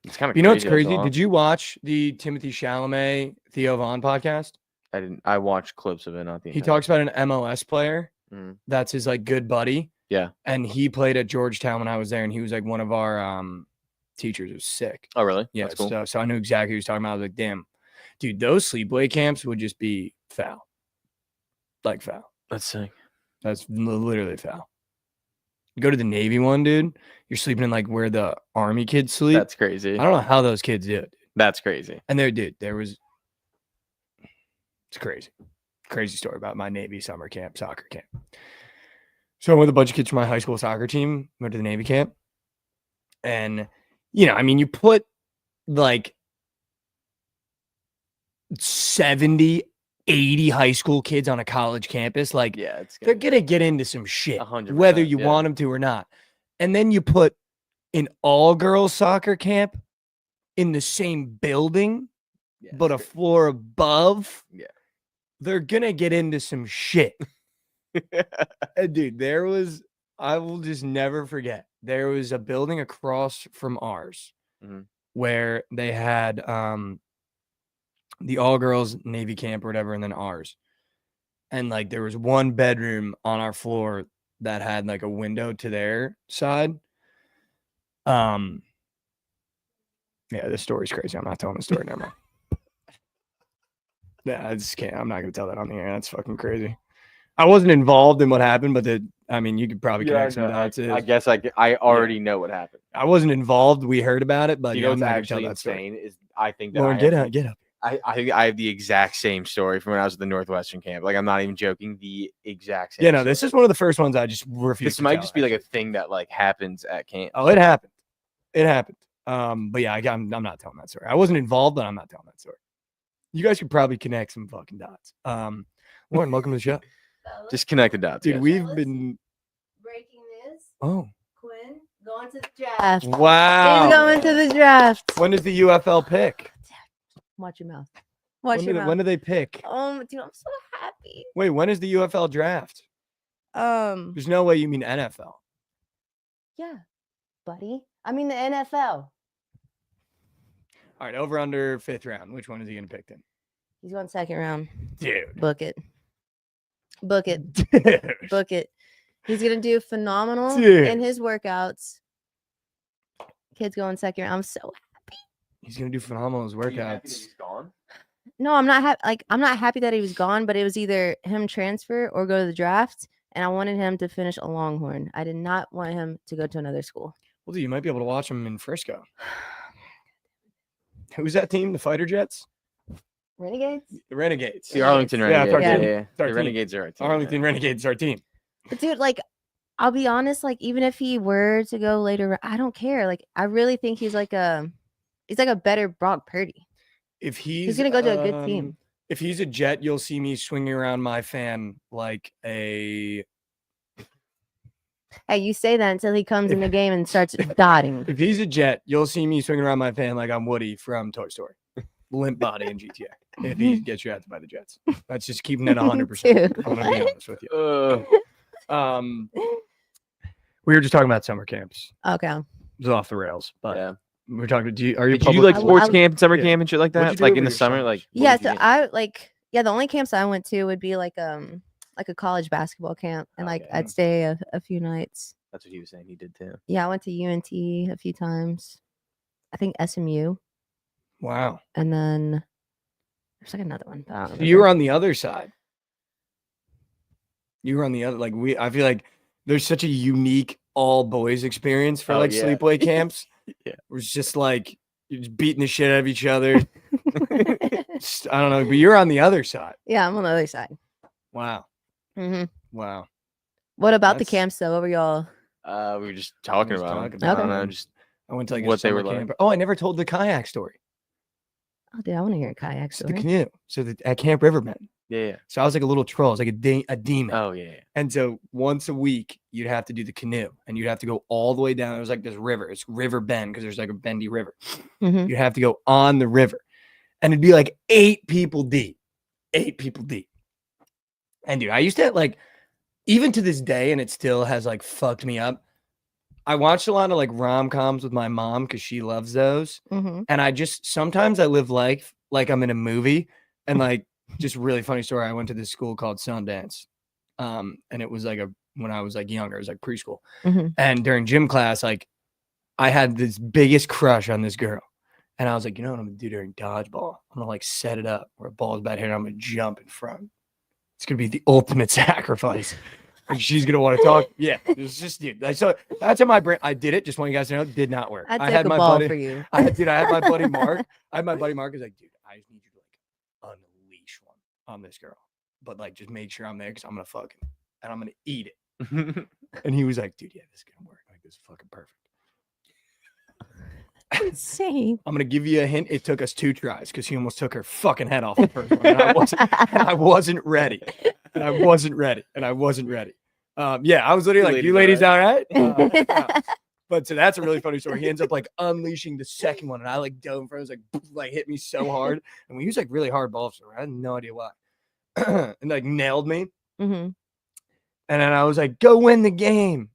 It's kind of You know what's crazy? Did you watch the Timothy Chalamet Theo Vaughn podcast? I didn't. I watched clips of it. Not the. He entire talks about an MLS player Mhm. that's his like good buddy. Yeah. And he played at Georgetown when I was there, and he was like one of our teachers. It was sick. Oh, really? Yeah. That's cool. So I knew exactly what he was talking about. I was like, damn, dude, those sleepaway camps would just be foul. Like foul. That's sick. That's literally foul. You go to the Navy one, dude. You're sleeping in like where the Army kids sleep. That's crazy. I don't know how those kids do it. That's crazy. And there was. It's crazy. Crazy story about my Navy summer camp, soccer camp. So I went with a bunch of kids from my high school soccer team, went to the Navy camp. And, I mean, you put like 70, 80 high school kids on a college campus. Like, Yeah, they're going to get into some shit, 100%, whether you yeah. want them to or not. And then you put an all-girls soccer camp in the same building, Yeah, but a it's floor above. Yeah. They're going to get into some shit. crazy. And dude, I will just never forget. There was a building across from ours Mhm. where they had the all-girls Navy camp or whatever, and then ours. And like there was one bedroom on our floor that had like a window to their side. Yeah, this story's crazy. I'm not telling the story now, man. Yeah, I just can't. I'm not gonna tell that on the air. That's fucking crazy. I wasn't involved in what happened, but you could probably connect some dots. I guess I already know what happened. I wasn't involved. We heard about it, but You know I'm what's not gonna tell actually that story. insane is I think that Lauren, I get have up. I think I have the exact same story from when I was at the Northwestern camp. Like I'm not even joking. The exact same. Yeah, no, this story. is one of the first ones I just refuse. This might just be like a thing that like happens at camp. Oh, it happened. It happened. But yeah, I'm not telling that story. I wasn't involved, but I'm not telling that story. You guys could probably connect some fucking dots. Lauren, welcome to the show. Just connect the dots, Dude, guys. we've been. Breaking news. Oh, Quinn going to the draft. wow. He's going to the draft. When does the UFL pick? Watch your mouth. Watch your mouth. When do they pick? Dude, I'm so happy. Wait, when is the UFL draft? There's no way you mean NFL. Yeah, buddy. I mean the NFL. All right, over under 5th round. Which one is he gonna pick then? He's going 2nd round. Dude. Book it. Book it. Book it. He's gonna do phenomenal Dude. in his workouts. Kid's going 2nd round. I'm so happy. He's gonna do phenomenal in his workouts. He's gone. No, I'm not happy. Like I'm not happy that he was gone, but it was either him transfer or go to the draft. And I wanted him to finish a Longhorn. I did not want him to go to another school. Well, dude, you might be able to watch him in Frisco. Who's that team? The Fighter Jets? Renegades? The Renegades. The Arlington Yeah, it's Renegades. our Yeah, team. yeah. It's our The team. Renegades are our team. Arlington Renegades is our team. But dude, like, I'll be honest, like, even if he were to go later, I don't care. Like, I really think he's like a better Brock Purdy. If he's gonna go to a good team. If he's a Jet, you'll see me swinging around my fan like a. Hey, you say that until he comes in the game and starts dotting. If he's a Jet, you'll see me swinging around my fan like I'm Woody from Toy Story. Limp body in GTA. If he gets drafted by the Jets, that's just keeping it 100%. Dude, I'm gonna be honest with you. We were just talking about summer camps. Okay. It was off the rails, but Yeah. we're talking. Are you? Did you do like I- sports I- camp and summer yeah. camp and shit like What'd you that? do Like over in the your summer, summers? like what Yeah, did you so get? the only camps I went to would be like a college basketball camp, and like Okay. I'd stay a few nights. That's what he was saying. He did too. Yeah, I went to UNT a few times. I think SMU, Wow. and then there's like another one. but I don't So remember. you were on the other side. You were on the other. Like I feel like there's such a unique all boys experience for Oh, like yeah. sleepaway camps. Yeah. Where it's just like you're just beating the shit out of each other. I don't know, but you're on the other side. Yeah, I'm on the other side. Wow. hmm Wow. What about the That's- camps though? What were y'all? We were just talking Just about. talking It. about I don't it. know. Just I went to like a What they summer were like. camp. Oh, I never told the kayak story. Oh, dude, I want to hear a kayak So the story. canoe. So at Camp Riverbend. yeah. So I was like a little troll. I was like a demon. Oh yeah. And so once a week, you'd have to do the canoe and you'd have to go all the way down. It was like this river. It's River Bend because there's like a bendy river. Mhm. You'd have to go on the river and it'd be like 8 people deep. 8 people deep. And dude, I used to like, even to this day, and it still has like fucked me up. I watched a lot of like rom-coms with my mom because she loves those. Mm-hmm. And I just sometimes I live life like I'm in a movie. And like just really funny story. I went to this school called Sundance. And it was like when I was like younger, it was like preschool. Mm-hmm. And during gym class, like I had this biggest crush on this girl. And I was like, you know what I'm gonna do during dodgeball? I'm gonna like set it up where a ball's about here and I'm gonna jump in front. It's gonna be the ultimate sacrifice. Like she's gonna want to talk. Yeah, it was just dude. So that's how my brain. I did it. Just want you guys to know, it did not work. I'd I take had a my ball buddy. for you. I had my buddy Mark. I had my buddy Mark. Is like, dude, I just need you to like unleash one on this girl, but like just make sure I'm there because I'm gonna fucking and I'm gonna eat it. And he was like, dude, yeah, this is gonna work. Like this is fucking perfect. Insane. I'm gonna give you a hint. It took us 2 tries because he almost took her fucking head off the first one. And I wasn't ready. And I wasn't ready. Yeah, I was literally like, you ladies all right? Yeah. But so that's a really funny story. He ends up like unleashing the second one. And I like dove in front. It was like hit me so hard. And we used like really hard balls. I had no idea why. And like nailed me. Mm-hmm. And then I was like, go win the game.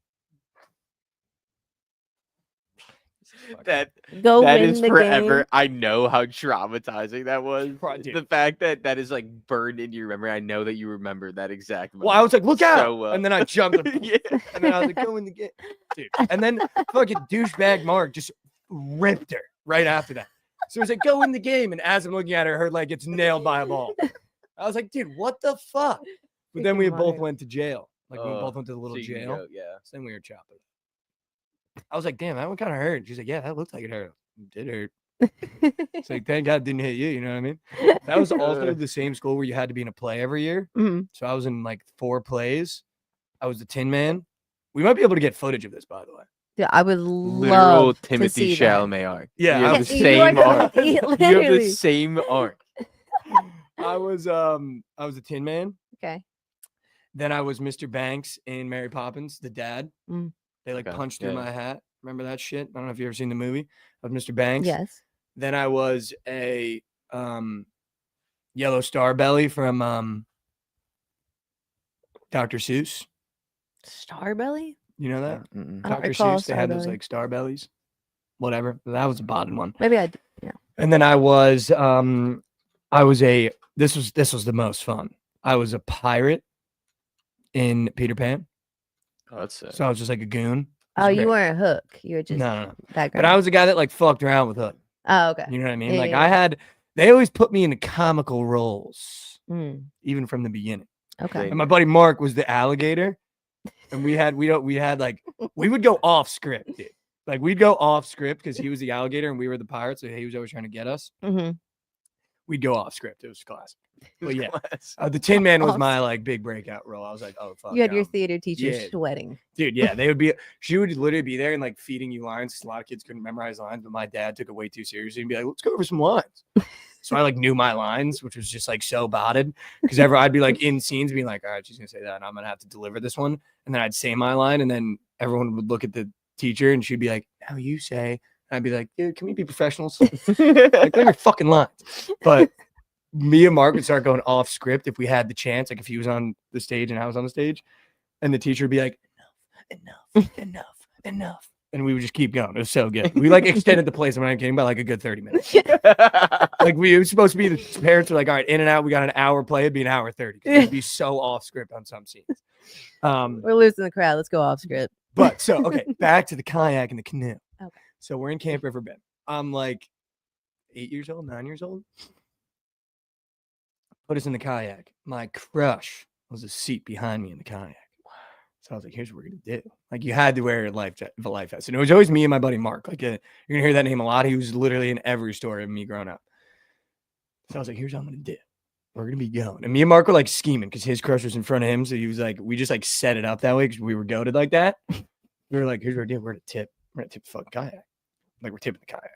That Go that win is the forever. game. I know how traumatizing that was. Dude. The fact that is like burned into your memory. I know that you remember that exact moment. Well, I was like, look out. So well. And then I jumped. Yeah. And then I was like, go in the game. Dude. And then fucking douchebag Mark just ripped her right after that. So it was like, go in the game. And as I'm looking at her, her like gets nailed by a ball. I was like, dude, what the fuck? But then we Freaking both Mark. went to jail. Like we both went to the little So you can jail. go, yeah. So then we were chopping. I was like, damn, that one kind of hurt. She's like, yeah, that looked like it hurt. It did hurt. It's like, thank God it didn't hit you. You know what I mean? That was also the same school where you had to be in a play every year. Mhm. So I was in like 4 plays. I was the Tin Man. We might be able to get footage of this, by the way. Yeah, I would Literal love Timothy to see that. Chalamet arc. Yeah, you I have was- the You same are arc. the- You have literally. the same arc. I was a Tin Man. Okay. Then I was Mr. Banks in Mary Poppins, the dad. Mm. They like Okay, punched through yeah. my hat. Remember that shit? I don't know if you ever seen the movie of Mr. Banks. Yes. Then I was a yellow star belly from Dr. Seuss. Starbelly? You know that? Mm-mm. I don't Dr. recall Seuss, they had those Starbelly. like star bellies. Whatever. That was a bottom one. Maybe I. Yeah. And then I was this was the most fun. I was a pirate in Peter Pan. Oh, that's sick. So I was just like a goon. Oh, It's you great. weren't Hook. You were just No. that But girl. I was the guy that like fucked around with Hook. Oh, okay. You know what I mean? Yeah, Like yeah, yeah. they always put me in the comical roles, Mm, even from the beginning. okay. And my buddy Mark was the alligator. And we would go off script, dude. Like we'd go off script because he was the alligator and we were the pirates. So he was always trying to get us. Mm-hmm. We'd go off script. It was classic. But yeah, Class. the Tin Man was Off my like big breakout role. I was like, oh fuck. You had your I'm- theater teacher yeah. sweating. Dude, yeah, she would literally be there and like feeding you lines. 'Cause a lot of kids couldn't memorize lines, but my dad took it way too seriously and be like, let's go over some lines. So I like knew my lines, which was just like so botted because I'd be like in scenes being like, all right, she's gonna say that and I'm gonna have to deliver this one. And then I'd say my line and then everyone would look at the teacher and she'd be like, now you say, and I'd be like, dude, can we be professionals? Like, learn your fucking lines. But me and Mark would start going off script if we had the chance, like if he was on the stage and I was on the stage, and the teacher would be like, enough. And we would just keep going. It was so good. We like extended the plays, I'm not kidding, by like a good 30 minutes. Like we were supposed to be, the parents were like, all right, in and out, we got an hour play, it'd be an hour 30. 'Cause It'd be so off script on some scenes. We're losing the crowd. Let's go off script. But so okay, back to the kayak and the canoe. Okay. So we're in Camp River Bend. I'm like 8 years old, 9 years old. Put us in the kayak. My crush was a seat behind me in the kayak. So I was like, here's what we're gonna do. Like you had to wear a life vest. And it was always me and my buddy Mark. Like you're gonna hear that name a lot. He was literally in every story of me growing up. So I was like, here's what I'm gonna do. We're gonna be going. And me and Mark were like scheming because his crush was in front of him. So he was like, we just like set it up that way because we were goated like that. We were like, here's what we're doing. We're gonna tip the fucking kayak. Like we're tipping the kayak.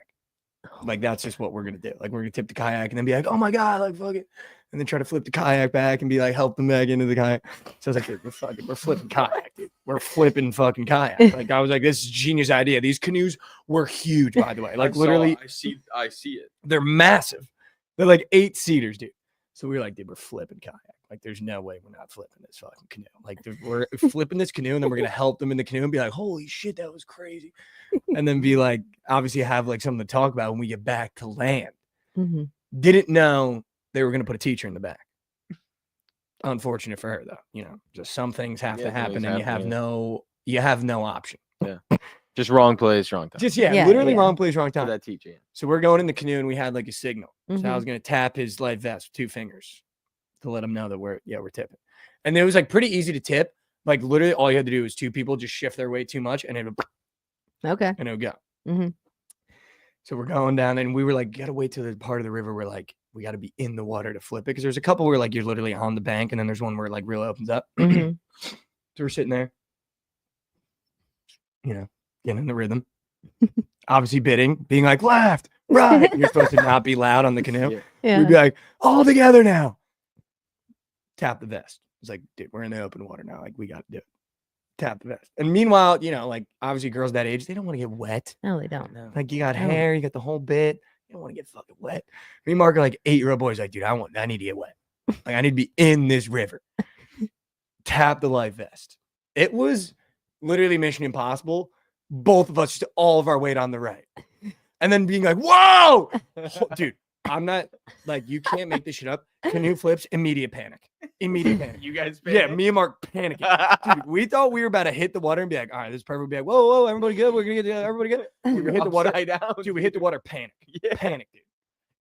Like that's just what we're gonna do. Like we're gonna tip the kayak and then be like, oh my god, like fuck it. And then try to flip the kayak back and be like, help them back into the kayak. So I was like, dude, we're flipping kayak, dude. We're flipping fucking kayak. Like I was like, this is a genius idea. These canoes were huge, by the way. Like literally, I see it. they're massive. They're like 8-seaters, dude. So we were like, dude, we're flipping kayak. Like, there's no way we're not flipping this fucking canoe. Like, we're flipping this canoe, and then we're gonna help them in the canoe and be like, holy shit, that was crazy. And then be like, obviously have like something to talk about when we get back to land. Mm-hmm. Didn't know they were gonna put a teacher in the back. Unfortunate for her, though. You know, just some things have to happen, and you have no option. Yeah. Just wrong place, wrong time. Just Yeah, literally yeah. wrong place, wrong For time. that teacher. Yeah. So we're going in the canoe, and we had like a signal. So I Mhm. was gonna tap his life vest with 2 fingers to let him know that we're tipping. And it was like pretty easy to tip. Like literally, all you had to do was 2 people just shift their weight too much, and it would Okay. go. Mhm. So we're going down, and we were like, gotta wait till the part of the river where like we got to be in the water to flip it, because there's a couple where like you're literally on the bank, and then there's one where it like really opens up. Mhm. So we're sitting there, you know, getting in the rhythm, obviously being like left, right. You're supposed to not be loud on the canoe. Yeah. Yeah. We'd be like, all together now. Tap the vest. It's like, dude, we're in the open water now. Like, we got to do it. Tap the vest. And meanwhile, you know, like obviously girls that age, they don't want to get wet. No, they don't. No. Like, you got No. hair, you got the whole bit. You don't want to get fucking wet. Me and Mark are like 8-year-old boys. Like, dude, I need to get wet. Like, I need to be in this river. Tap the life vest. It was literally Mission Impossible. Both of us, just all of our weight on the right. And then being like, whoa, dude, I'm not like, you can't make this shit up. Canoe flips, immediate panic. Immediate panic. You guys Yeah, me and Mark panicking. Dude, we thought we were about to hit the water and be like, all right, this is perfect. Be like, whoa, everybody good. We're going to get everybody good. We hit the water. Dude, we hit the water, panic. Yeah. Panic, dude.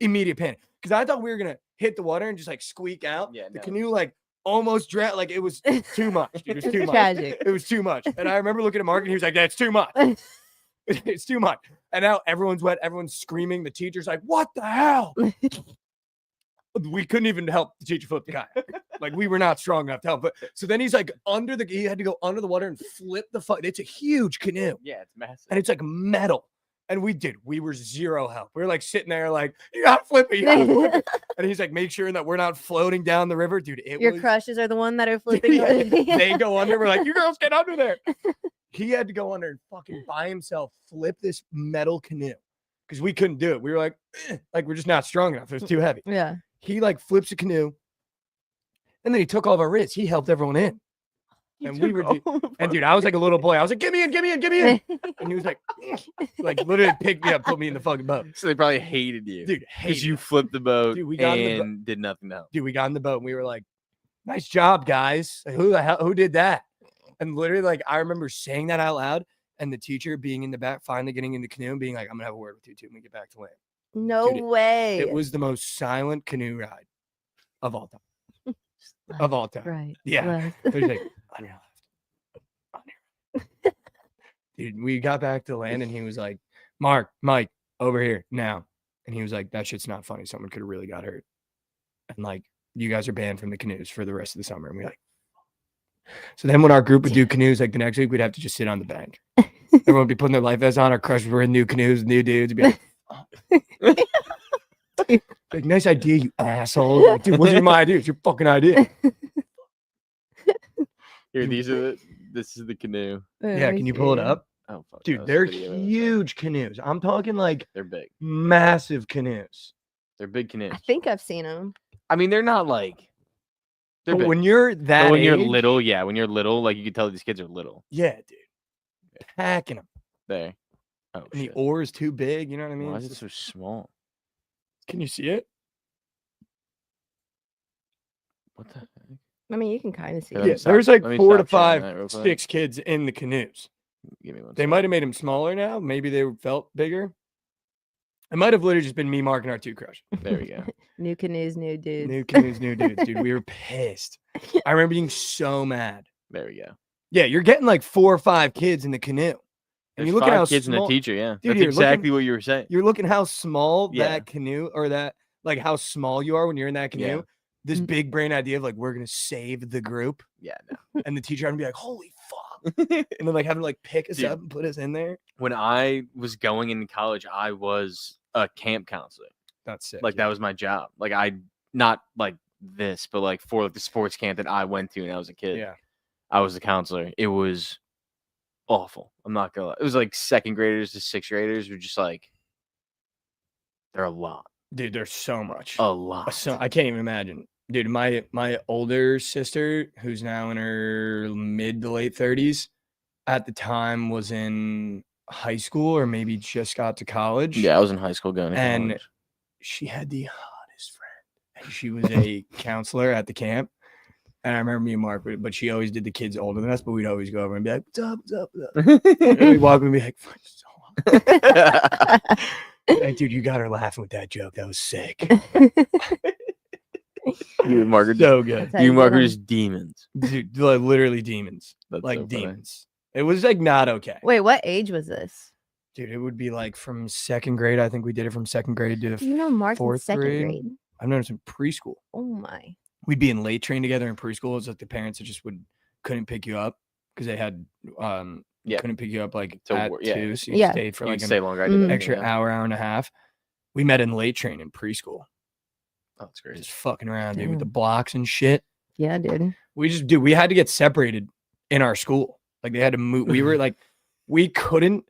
Immediate panic. Because I thought we were going to hit the water and just like squeak out. Yeah, The no. canoe like almost drowned. Like, it was too much. Dude, it was too much. Tragic. It was too much. And I remember looking at Mark, and he was like, that's too much. It's too much. And now everyone's wet. Everyone's screaming. The teacher's like, what the hell? We couldn't even help the teacher flip the guy. Like, we were not strong enough to help. But so then he's like he had to go under the water and flip the fuck. It's a huge canoe. Yeah, it's massive. And it's like metal. And we were zero help. We were like sitting there like, you gotta flip it, you gotta flip it. And he's like, make sure that we're not floating down the river. Dude, it Your was crushes are the one that are flipping. Yeah, they go under. We're like, you girls get under there. He had to go under and fucking by himself flip this metal canoe because we couldn't do it. We were like, like, we're just not strong enough. It was too heavy. Yeah. He like flips a canoe, and then he took all of our risks. He helped everyone in. And we were, dude, I was like a little boy. I was like, get me in. And he was like literally picked me up, put me in the fucking boat. So they probably hated you. Dude, because you flipped the boat Dude, we got in the and did nothing to help. Dude, we got in the boat and we were like, nice job, guys. Like, who the hell, who did that? And literally, like, I remember saying that out loud, and the teacher being in the back, finally getting in the canoe and being like, I'm gonna have a word with you too when we get back to land. No Dude, way. It was the most silent canoe ride of all time. Of all time. Right. Yeah. left. It was like, on your left. On your right. Dude, we got back to land and he was like, Mike, over here now. And he was like, that shit's not funny. Someone could have really got hurt. And like, you guys are banned from the canoes for the rest of the summer. And we're like, so then when our group would do canoes, like the next week, we'd have to just sit on the bank. Everyone would be putting their life vests on. Our crushes were in new canoes, new dudes. Be like, like, nice idea, you asshole. Like, dude, wasn't my idea. It's your fucking idea. Here, this is the canoe. Yeah, can you pull it up? Oh, fuck. Dude, they're huge canoes. I'm talking like They're big. massive canoes. They're big canoes. I think I've seen them. I mean, they're not like. They're But big. when you're that But when you're age- little, yeah, when you're little, like you can tell these kids are little. yeah, dude, packing them. There. Oh, And the shit. oar is too big. You know what I mean? Why It's is it just- so small? Can you see it? What the heck? I mean, you can kind of see Yeah, it. let me Yeah, stop- there's like let me 4 to stop sharing 5, that real quick. 6 kids in the canoes. Give me one. They sec. might have made them smaller now. Maybe they felt bigger. It might have literally just been me, Mark, and our 2 crush. There we go. New canoes, new dudes. New canoes, new dudes. Dude, we were pissed. I remember being so mad. There we go. Yeah, you're getting like 4 or 5 kids in the canoe. And There's you look at 5 how kids small, and a teacher. Yeah, Dude, that's you're exactly looking- what you were saying. you're looking how small Yeah. that canoe or that, like how small you are when you're in that canoe. Yeah. This Mm. big brain idea of like, we're going to save the group. Yeah, no. And the teacher having to be like, holy fuck. And then like having to like pick us Dude. up and put us in there. When I was going into college, I was a camp counselor. That's sick. Like that was my job. Like I not like this, but like for like the sports camp that I went to when I was a kid. Yeah. I was the counselor. It was awful. I'm not gonna lie. It was like 2nd graders to 6th graders were just like they're a lot. Dude, there's so much. A lot. So I can't even imagine. Dude, my older sister, who's now in her mid to late 30s, at the time was in high school or maybe just got to college. Yeah, I was in high school going to And college. she had the hottest friend. And she was a counselor at the camp. And I remember me and Mark, but she always did the kids older than us, but we'd always go over and be like, what's up, what's up, what's up? And we'd walk and be like, "Fuck, so hot." Like, dude, you got her laughing with that joke. That was sick. You and Mark are So good. That's how you and Mark get are 'em. just demons. Dude, like, literally demons. That's Like so funny. demons. It was like not okay. Wait, what age was this? Dude, it would be like from second grade. I think we did it from second grade to You know Mark's in fourth second grade. grade. I've known it in preschool. Oh my. We'd be in late train together in preschool. It was like the parents that just couldn't pick you up because they had Yeah. couldn't pick you up like To at work, yeah. 2, so you Yeah. stayed for You'd like stay an longer. I did that too, extra yeah. hour and a half. We met in late train in preschool. Oh, that's great. Just fucking around, dude, with the Damn. blocks and shit. Yeah, dude. We had to get separated in our school. Like they had to move. We were like, we couldn't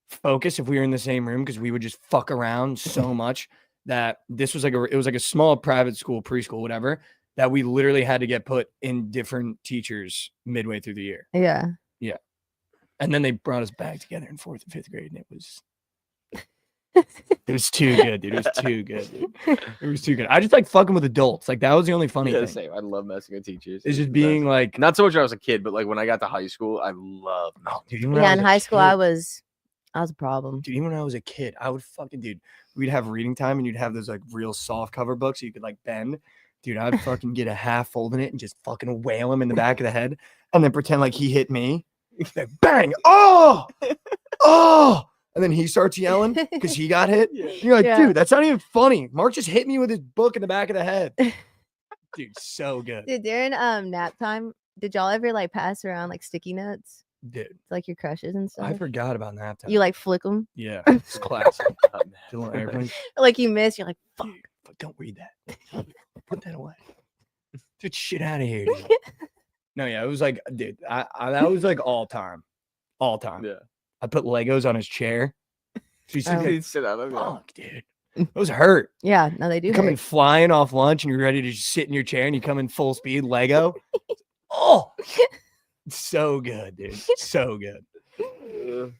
focus if we were in the same room because we would just fuck around so much that it was like a small private school, preschool, whatever, that we literally had to get put in different teachers midway through the year. Yeah. And then they brought us back together in 4th and 5th grade, and it was too good, dude. It was too good, dude. It was too good. I just like fucking with adults. Like that was the only funny Yeah, thing. same. I love messing with teachers. It's just the being best. like, Not so much when I was a kid, but like when I got to high school, I loved oh, dude, even when Yeah, I in was a high school kid- I was a problem. Dude, even when I was a kid, I would fucking, dude, we'd have reading time and you'd have those like real soft cover books so you could like bend. Dude, I'd fucking get a half fold in it and just fucking whale him in the back of the head and then pretend like he hit me. Like, bang! Oh! Oh! And then he starts yelling because he got hit. You're like, Yeah. dude, that's not even funny. Mark just hit me with his book in the back of the head. Dude, so good. Dude, during nap time, did y'all ever like pass around like sticky notes Dude, to like your crushes and stuff? I forgot about nap time. You like flick them, Yeah, it's classic. Oh, The little airplane. like you miss. You're like, fuck. Dude, but don't read that. Put that away. Get shit out of here, dude. No, yeah, it was like, dude, I that was like all time. Yeah. I put Legos on his chair. So he's Oh. like, Sit out of fuck, dude. Those hurt. Yeah, no, they do. You come in hurt. flying off lunch and you're ready to just sit in your chair and you come in full speed Lego. Oh, so good, dude. So good.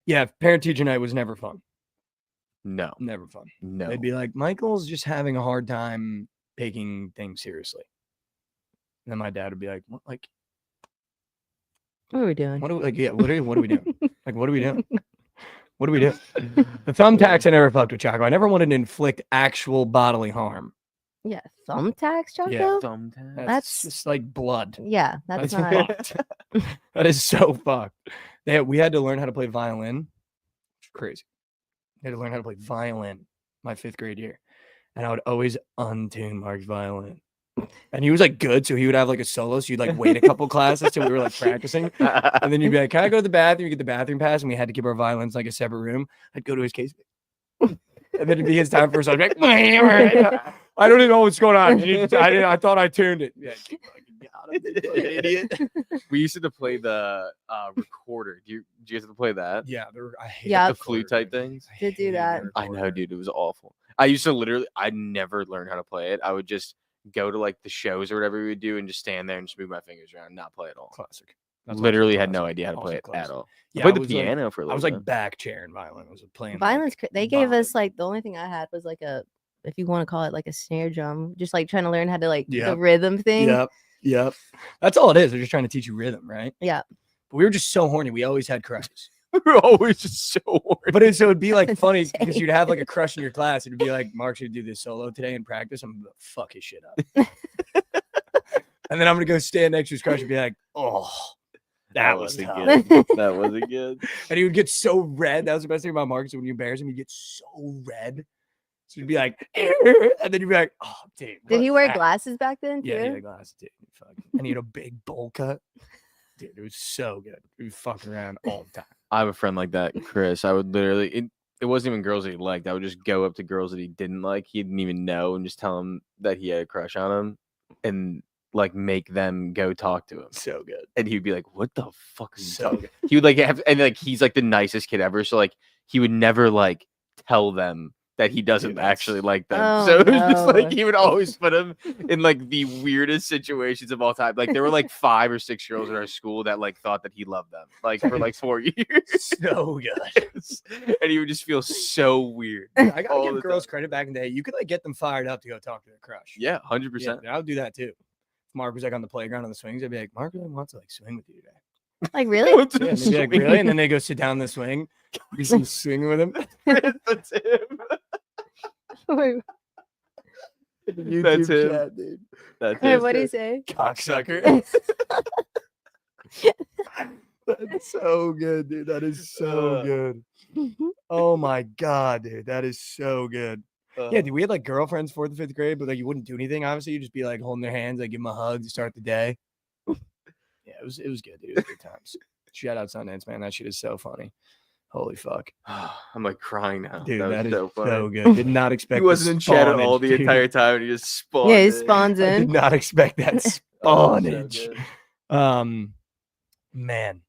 Yeah, parent teacher night was never fun. No, Never fun. no. They'd be like, Michael's just having a hard time taking things seriously. And then my dad would be like, what, like, What are we doing? what are we, like, yeah, what are we doing? Like, what are we doing? What do we do? The thumbtacks I never fucked with, Choco. I never wanted to inflict actual bodily harm. Yeah, thumbtacks, Choco. Yeah. Thumbtack. That's- just like blood. Yeah, that's not. fucked. That is so fucked. We had to learn how to play violin. It's crazy. We had to learn how to play violin my 5th grade year. And I would always untune Mark's violin. And he was like good, so he would have like a solo. So you'd like wait a couple classes till we were like practicing. And then you'd be like, can I go to the bathroom? You get the bathroom pass, and we had to keep our violins like a separate room. I'd go to his case. And then it'd be his time for us. I'd be like, I don't even know what's going on. I thought I tuned it. Yeah, you fucking got him, you fucking idiot. We used to play the recorder. Do you guys have to play that? Yeah, I hate Yeah. The flute type things. Did do that. I know, dude. It was awful. I used to literally, I never learned how to play it. I would just go to like the shows or whatever we would do and just stand there and just move my fingers around and not play at all. Classic. That's Literally also had no classic. idea how to Also play it classic. at all. Yeah, I played I the was, like- piano for a little I was bit. like back chair in violin. I was playing Violence. They gave us violin. like the only thing I had was like a, if you want to call it like a snare drum, just like trying to learn how to like the Yep. rhythm thing. Yep. That's all it is. They're just trying to teach you rhythm, right? Yeah. But we were just so horny. We always had crushes. we were always just so horny. But so it'd be like That's funny because insane. you'd have like a crush in your class. It'd be like, Mark should do this solo today in practice. I'm gonna fuck his shit up. And then I'm gonna go stand next to his crush and be like, oh, that was wasn't tough. good. That wasn't good. And he would get so red. That was the best thing about Mark. So when you embarrass him, he'd get so red. So he'd be like, and then you'd be like, oh, dude. Did he what wear that?" glasses back then too? Yeah, he had glasses, dude. Fuck. And he had a big bowl cut. Dude, it was so good. We would fuck around all the time. I have a friend like that, Chris. I would literally, it wasn't even girls that he liked. I would just go up to girls that he didn't like. He didn't even know and just tell him that he had a crush on him and like make them go talk to him. So good. And he'd be like, what the fuck is he So talking? good. He would like have, and like he's like the nicest kid ever. So like he would never like tell them that he doesn't Dude, that's- actually like them. Oh, So it was just like no. he would always put them in like the weirdest situations of all time. Like there were like 5 or 6 girls at our school that like thought that he loved them like for like 4 years. So good. And he would just feel so weird. I gotta all give the girls time. credit back in the day. You could like get them fired up to go talk to their crush. Yeah, 100%. Yeah, I would do that too. If Mark was like on the playground on the swings, I'd be like, Mark really wants to like swing with you today. Like, really? What's Yeah, in and they'd be like, swing? really? And then they go sit down the swing, do some swinging with him. That's him. Wait, That's him. chat, dude. That's wait, him. what do you say? Cocksucker. That's so good, dude. That is so good. Oh my god, dude. That is so good. Yeah, dude, we had like girlfriends 4th and 5th grade, but like you wouldn't do anything. Obviously, you just be like holding their hands, like give them a hug to start the day. Yeah, it was good, dude. It was good times. Shout out Sundance, man. That shit is so funny. Holy fuck, I'm like crying now. dude. That That was is so funny. so good. Did not expect. He the wasn't in chat at all spawnage, the dude. entire time. And he just spawned. Yeah, he in. spawns I did in. not expect that Oh, so spawnage. good. Man.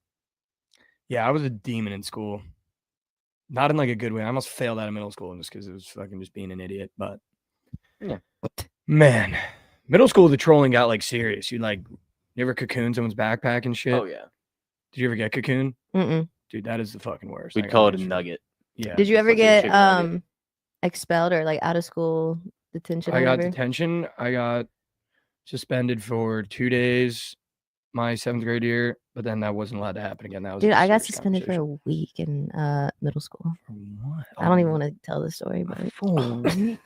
Yeah, I was a demon in school. Not in like a good way. I almost failed out of middle school just because it was fucking just being an idiot. But Yeah. man, middle school the trolling got like serious. You ever cocoon someone's backpack and shit? Oh yeah. Did you ever get cocoon? Mm-mm. Dude, that is the fucking worst. We'd I call it gotta a mention. nugget. Yeah. Did you ever fucking get chicken nugget. expelled or like out of school detention? I or got whatever? detention. I got suspended for 2 days my 7th grade year, but then that wasn't allowed to happen again. That was Dude, a I got serious suspended for conversation. a week in middle school. For what? I don't even want to tell the story, but For a week?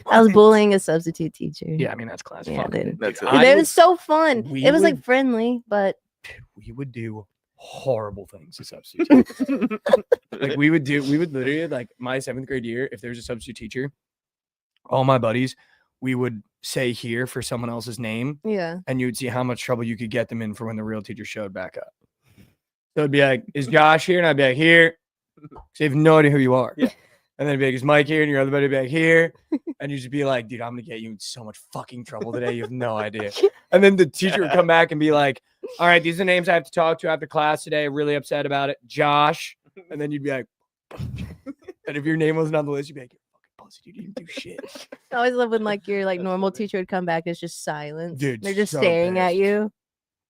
I was bullying a substitute teacher. Yeah, I mean that's class. Yeah, Fuck dude. it. That's Dude, it. Dude, I it would- was so fun. we It was like would- friendly, but we would do horrible things to substitute teachers. Like we would literally like my 7th grade year, if there's a substitute teacher, all my buddies, we would say here for someone else's name, yeah. and you would see how much trouble you could get them in for when the real teacher showed back up. So it'd be like, is Josh here? And I'd be like, here. So you have no idea who you are. Yeah. And then it'd be like, is Mike here? And your other buddy would be like, here. And you'd just be like, dude, I'm gonna get you in so much fucking trouble today. You have no idea. And then the teacher would come back and be like, all right, these are the names I have to talk to after class today. Really upset about it. Josh. And then you'd be like, and if your name wasn't on the list, you'd be like, you fucking pussy, dude, you didn't do shit. I always love when like your like normal teacher would come back. It's just silence. Dude, They're just so staring at pissed. you.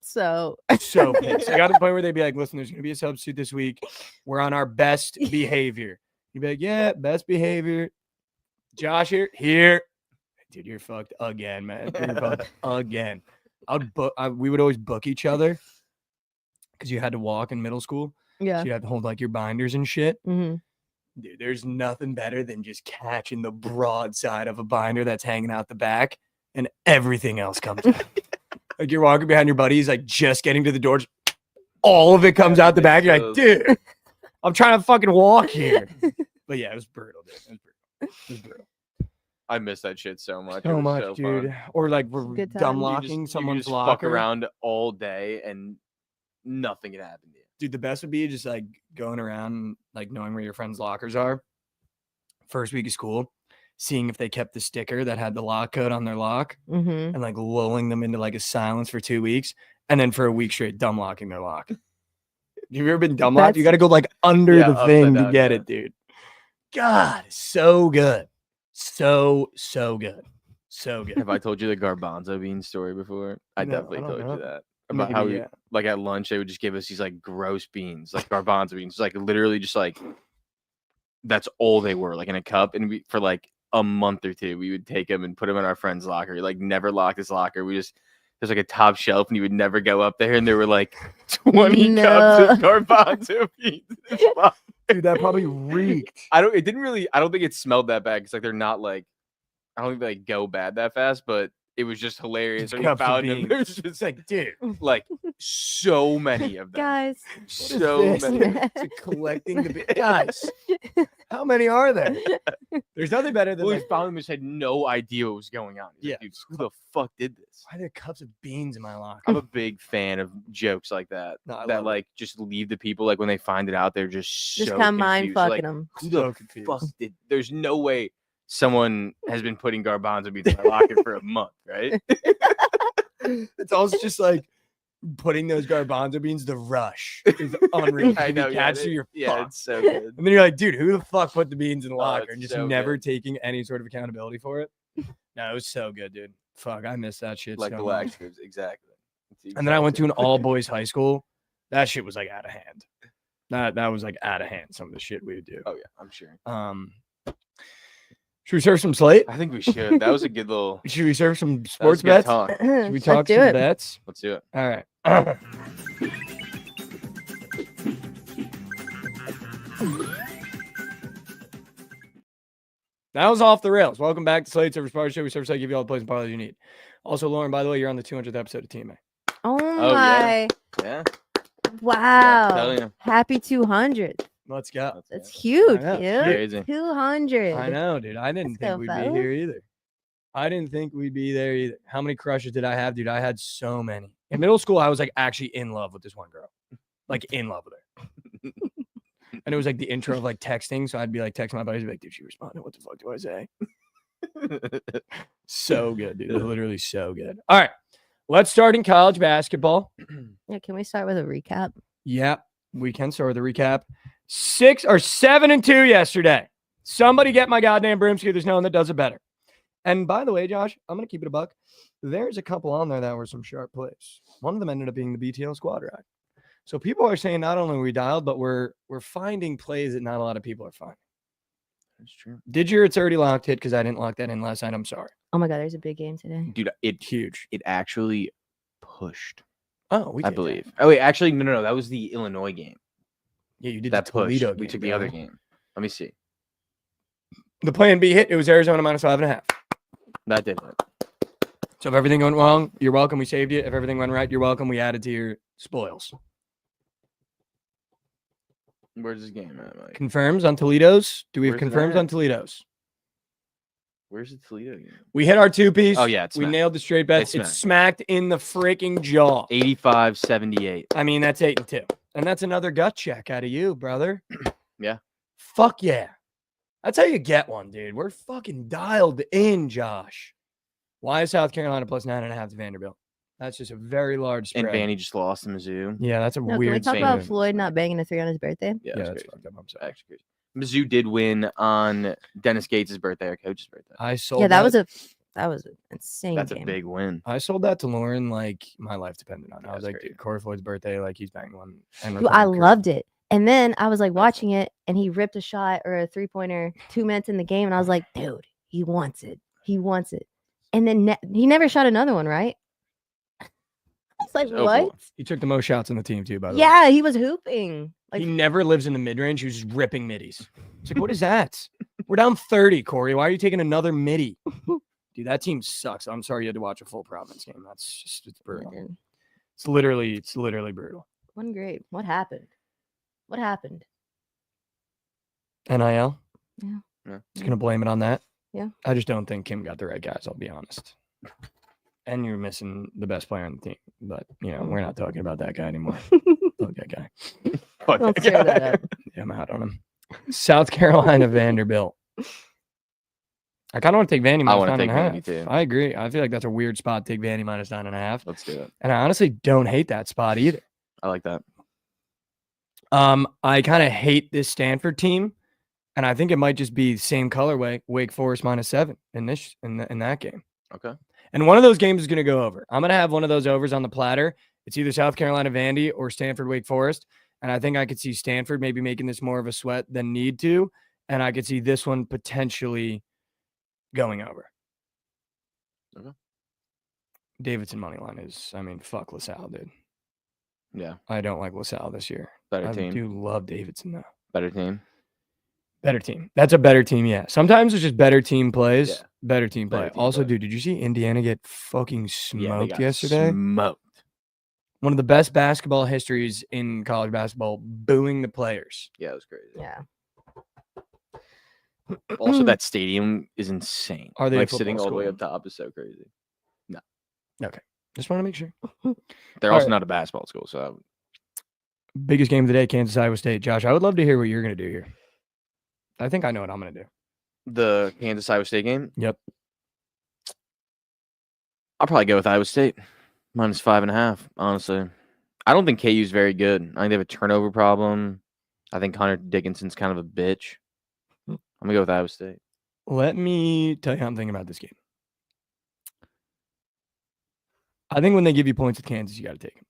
So So pissed. I got to the point where they'd be like, listen, there's gonna be a substitute this week. We're on our best behavior. You'd be like, yeah, best behavior. Josh here. Dude, you're fucked again, man. You're fucked again. We would always book each other because you had to walk in middle school. yeah. So you had to hold like your binders and shit. hmm Dude, there's nothing better than just catching the broadside of a binder that's hanging out the back and everything else comes out. Like you're walking behind your buddies, like just getting to the door, just all of it comes out the back. You're like, dude, I'm trying to fucking walk here. But yeah, it was brutal, dude. It was brutal. I miss that shit so much. It So was much, so dude. fun. Or like we're Good time. dumb You locking You could someone's just locker. fuck around all day and nothing can happen to you. Dude, the best would be just like going around, like knowing where your friends' lockers are. First week of school, seeing if they kept the sticker that had the lock code on their lock, hmm and like lulling them into like a silence for 2 weeks, and then for a week straight dumb locking their lock. Have you ever been dumb locked? You got to go like under Yeah, the upside thing to down, get yeah. it, dude. God, so good, so good, so good. Have I told you the garbanzo bean story before? I No, definitely I don't told know. you that. About Maybe, how we, yeah. like at lunch, they would just give us these like gross beans, like garbanzo beans, like literally just like that's all they were, like in a cup. And we, for like a month or two, we would take them and put them in our friend's locker. Like never locked his locker. We just, there's like a top shelf and you would never go up there. And there were like 20 cups of garbanzo beans. in his locker. Dude, that probably reeked. I don't think it smelled that bad because like they're not like, I don't think they like go bad that fast, but it was just hilarious. Just When you cups of found them, beans. there's It's just like, dude, like so many of them. Guys. So this? many. it's collecting the guys. How many are there? There's nothing better than Well, we like, found them and just had no idea what was going on. He's Yeah. like, dude, who the fuck did this? why are there cups of beans in my locker? I'm a big fan of jokes like that. No, I That love it. like just leave the people like when they find it out, they're just Just so come mind confused. They're fucking like, them. who So the confused. fuck did? There's no way someone has been putting garbanzo beans in my locker for a month, right? It's also just like putting those garbanzo beans, the rush is unreal. I know. You catch you're yeah, fucked. it's so good. And then you're like, dude, who the fuck put the beans in the Oh, locker it's and just so never good. taking any sort of accountability for it? No, it was so good, dude. Fuck, I miss that shit Like so the much. wax ribs, exactly. It's And then I exact went to same. an all boys high school. That shit was like out of hand. That was like out of hand. Some of the shit we would do. Oh yeah, I'm sure. Should we serve some slate? I think we should. That was a good little. Should we serve some That was sports good bets? talk. Should we talk Let's do some it. bets? Let's do it. All right. That was off the rails. Welcome back to Slate Servers Party Show. We serve give you all the plays and parlays you need. Also, Lauren, by the way, you're on the 200th episode of TMA. Oh yeah. my! Yeah. Wow! tell you. Happy 200. Let's go. That's huge, know. dude. Crazy. 200. I know, dude. I didn't Let's think go, we'd fellas. be here either. I didn't think we'd be there either. How many crushes did I have, dude? I had so many. In middle school, I was like actually in love with this one girl. Like in love with her. And it was like the intro of like texting. So I'd be like texting my buddies, be like, dude, she responded. What the fuck do I say? So good, dude. Literally so good. All right. Let's start in college basketball. Yeah, can we start with a recap? Yep. We can start with a recap. 7-2 yesterday. Somebody get my goddamn broomski. There's no one that does it better. And by the way, Josh, I'm going to keep it a buck. There's a couple on there that were some sharp plays. One of them ended up being the BTL squad ride. So people are saying not only are we dialed, but we're finding plays that not a lot of people are finding. That's true. Did your It's Already Locked hit? Because I didn't lock that in last night. I'm sorry. Oh my God, there's a big game today. Dude, it Huge. actually pushed. Oh, we I did believe. that. Oh wait, actually, no. That was the Illinois game. Yeah, you did That the pushed. Toledo We game, took the bro. other game. Let me see. The plan B hit. It was Arizona minus 5.5. That did it. So if everything went wrong, you're welcome. We saved you. If everything went right, you're welcome. We added to your spoils. Where's this game at, Mike? Confirms on Toledo's. Do we have Where's it confirms at? on Toledo's? Where's the Toledo game? We hit our two-piece. Oh, yeah, it's we smacked. nailed the straight bets. It's It's smacked in the freaking jaw. 85-78. I mean, that's 8-2. And that's another gut check out of you, brother. Yeah. Fuck yeah. That's how you get one, dude. We're fucking dialed in, Josh. Why is South Carolina plus 9.5 to Vanderbilt? That's just a very large spread. And Vanny just lost to Mizzou. Yeah, that's a No, can we weird talk thing. about thing. Floyd not banging a 3 on his birthday? Yeah, Yeah, that's that's crazy. fucked up. I'm sorry. Actually crazy. Mizzou did win on Dennis Gates' birthday, our coach's birthday. I sold Yeah, that was an insane That's game. a big win. I sold that to Lauren like my life depended on it. I was That's like, crazy. dude, Corey Floyd's birthday, like he's banging one. And Dude, I loved it. And then I was like watching it, and he ripped a shot or a 3-pointer 2 minutes in the game, and I was like, dude, he wants it. He wants it. And then he never shot another one, right? I was like, It's over what? with. He took the most shots on the team too, by the way. Yeah, he was hooping. Like, He never lives in the mid-range. He was just ripping middies. It's like, what is that? We're down 30, Corey. Why are you taking another midi? Dude, that team sucks. I'm sorry you had to watch a full Providence game. That's just, it's brutal. dude, It's literally brutal. one grade. What happened? What happened? NIL? Yeah. Yeah. It's going to blame it on that? Yeah. I just don't think Kim got the right guys, I'll be honest. And you're missing the best player on the team. But, you know, we're not talking about that guy anymore. Fuck that guy. Fuck Don't that stir guy. that up. Yeah, I'm out on him. South Carolina, Vanderbilt. I kind of want to take Vandy I minus wanna take 9.5. Vandy too. I agree. I feel like that's a weird spot to take Vandy minus 9.5. Let's do it. And I honestly don't hate that spot either. I like that. I kind of hate this Stanford team, and I think it might just be the same colorway. Wake Forest minus 7 in that game. Okay. And one of those games is going to go over. I'm going to have one of those overs on the platter. It's either South Carolina Vandy or Stanford Wake Forest, and I think I could see Stanford maybe making this more of a sweat than need to, and I could see this one potentially going over. Okay. Davidson money line is, I mean, fuck LaSalle, dude. Yeah. I don't like LaSalle this year. Better I team. do love Davidson though. Better team. Better team. That's a better team, yeah. Sometimes it's just better team plays. Yeah. Better team play. Better team Also, play. dude, did you see Indiana get fucking Yeah, they smoked got yesterday? Smoked. One of the best basketball histories in college basketball, booing the players. Yeah, it was crazy. Yeah. Also, that stadium is insane. Are they a like football sitting all the way school? up top is so crazy. Just want to make sure. They're All also right. not a basketball school, so Biggest game of the day, Kansas Iowa State. Josh, I would love to hear what you're going to do here. I think I know what I'm going to do. the Kansas Iowa State game. Yep. I'll probably go with Iowa State. -5.5. Honestly, I don't think KU's very good. I think they have a turnover problem. I think Connor Dickinson's kind of a bitch. I'm gonna go with Iowa State. Let me tell you how I'm thinking about this game. I think when they give you points with Kansas, you got to take them.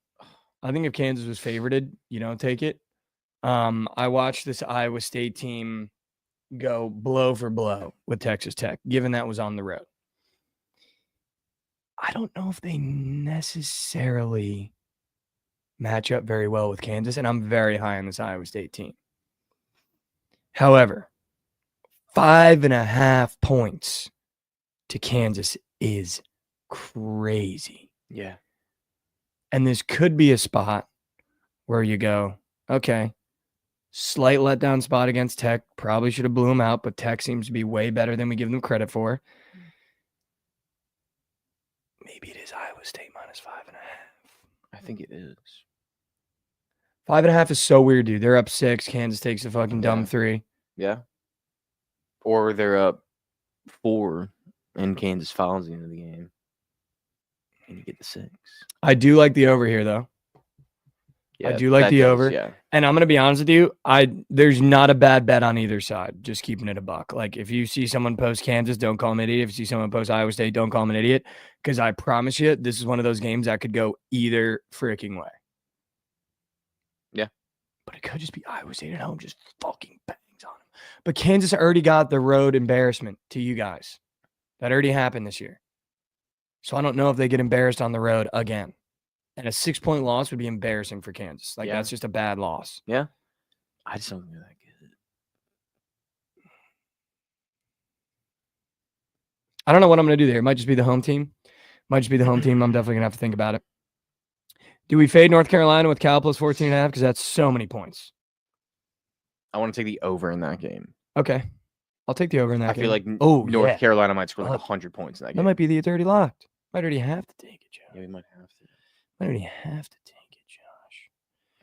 I think if Kansas was favorited, you don't take it. I watched this Iowa State team go blow for blow with Texas Tech, given that was on the road. I don't know if they necessarily match up very well with Kansas, and I'm very high on this Iowa State team. However, 5.5 points to Kansas is crazy. Yeah. And this could be a spot where you go, okay, slight letdown spot against Tech. Probably should have blew them out, but Tech seems to be way better than we give them credit for. Maybe it is Iowa State -5.5. I think it is. 5.5 is so weird, dude. They're up 6. Kansas takes a fucking dumb Yeah. 3. Yeah. Or they're up 4 and Kansas follows the end of the game. And you get the 6. I do like the over here, though. Yeah, I do like that the does, over. Yeah. And I'm going to be honest with you. There's not a bad bet on either side. Just keeping it a buck. Like, if you see someone post Kansas, don't call him an idiot. If you see someone post Iowa State, don't call him an idiot. Because I promise you, this is one of those games that could go either freaking way. Yeah. But it could just be Iowa State at home just fucking bangs on them. But Kansas already got the road embarrassment to you guys. That already happened this year. So I don't know if they get embarrassed on the road again. And a 6-point loss would be embarrassing for Kansas. Like, that's just a bad loss. Yeah. I just don't think they're that good. I don't know what I'm going to do there. It might just be the home team. I'm definitely going to have to think about it. Do we fade North Carolina with Cal plus 14.5? Because that's so many points. I want to take the over in that game. Okay. I'll take the over in that game. I feel like North Carolina might score like 100 points in that game. That might be it's already locked. Might already have to take it, Joe. Yeah, we might have to. Might already have to take it, Josh.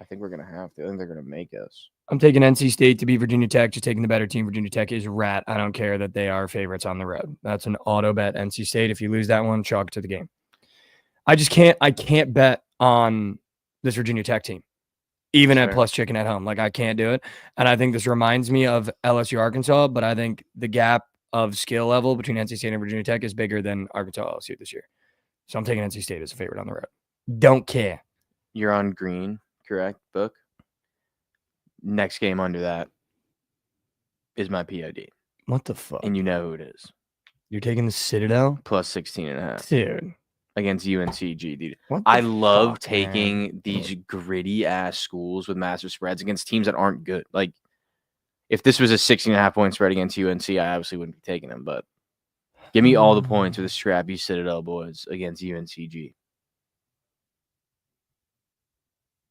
I think we're going to have to. I think they're going to make us. I'm taking NC State to beat Virginia Tech. Just taking the better team. Virginia Tech is rat. I don't care that they are favorites on the road. That's an auto bet. NC State. If you lose that one, chalk it to the game. I can't bet on this Virginia Tech team, even at plus chicken at home. Like, I can't do it. And I think this reminds me of LSU Arkansas, but I think the gap of skill level between NC State and Virginia Tech is bigger than Arkansas LSU this year. So I'm taking NC State as a favorite on the road. Don't care. You're on green, correct, Book? Next game under that is my POD. What the fuck? And you know who it is. You're taking the Citadel? Plus 16.5. Dude. Against UNCG, dude. What I the love fuck, taking man? these gritty-ass schools with massive spreads against teams that aren't good. Like, if this was a 16.5-point spread against UNC, I obviously wouldn't be taking them. But give me all the points with the scrappy Citadel boys against UNCG.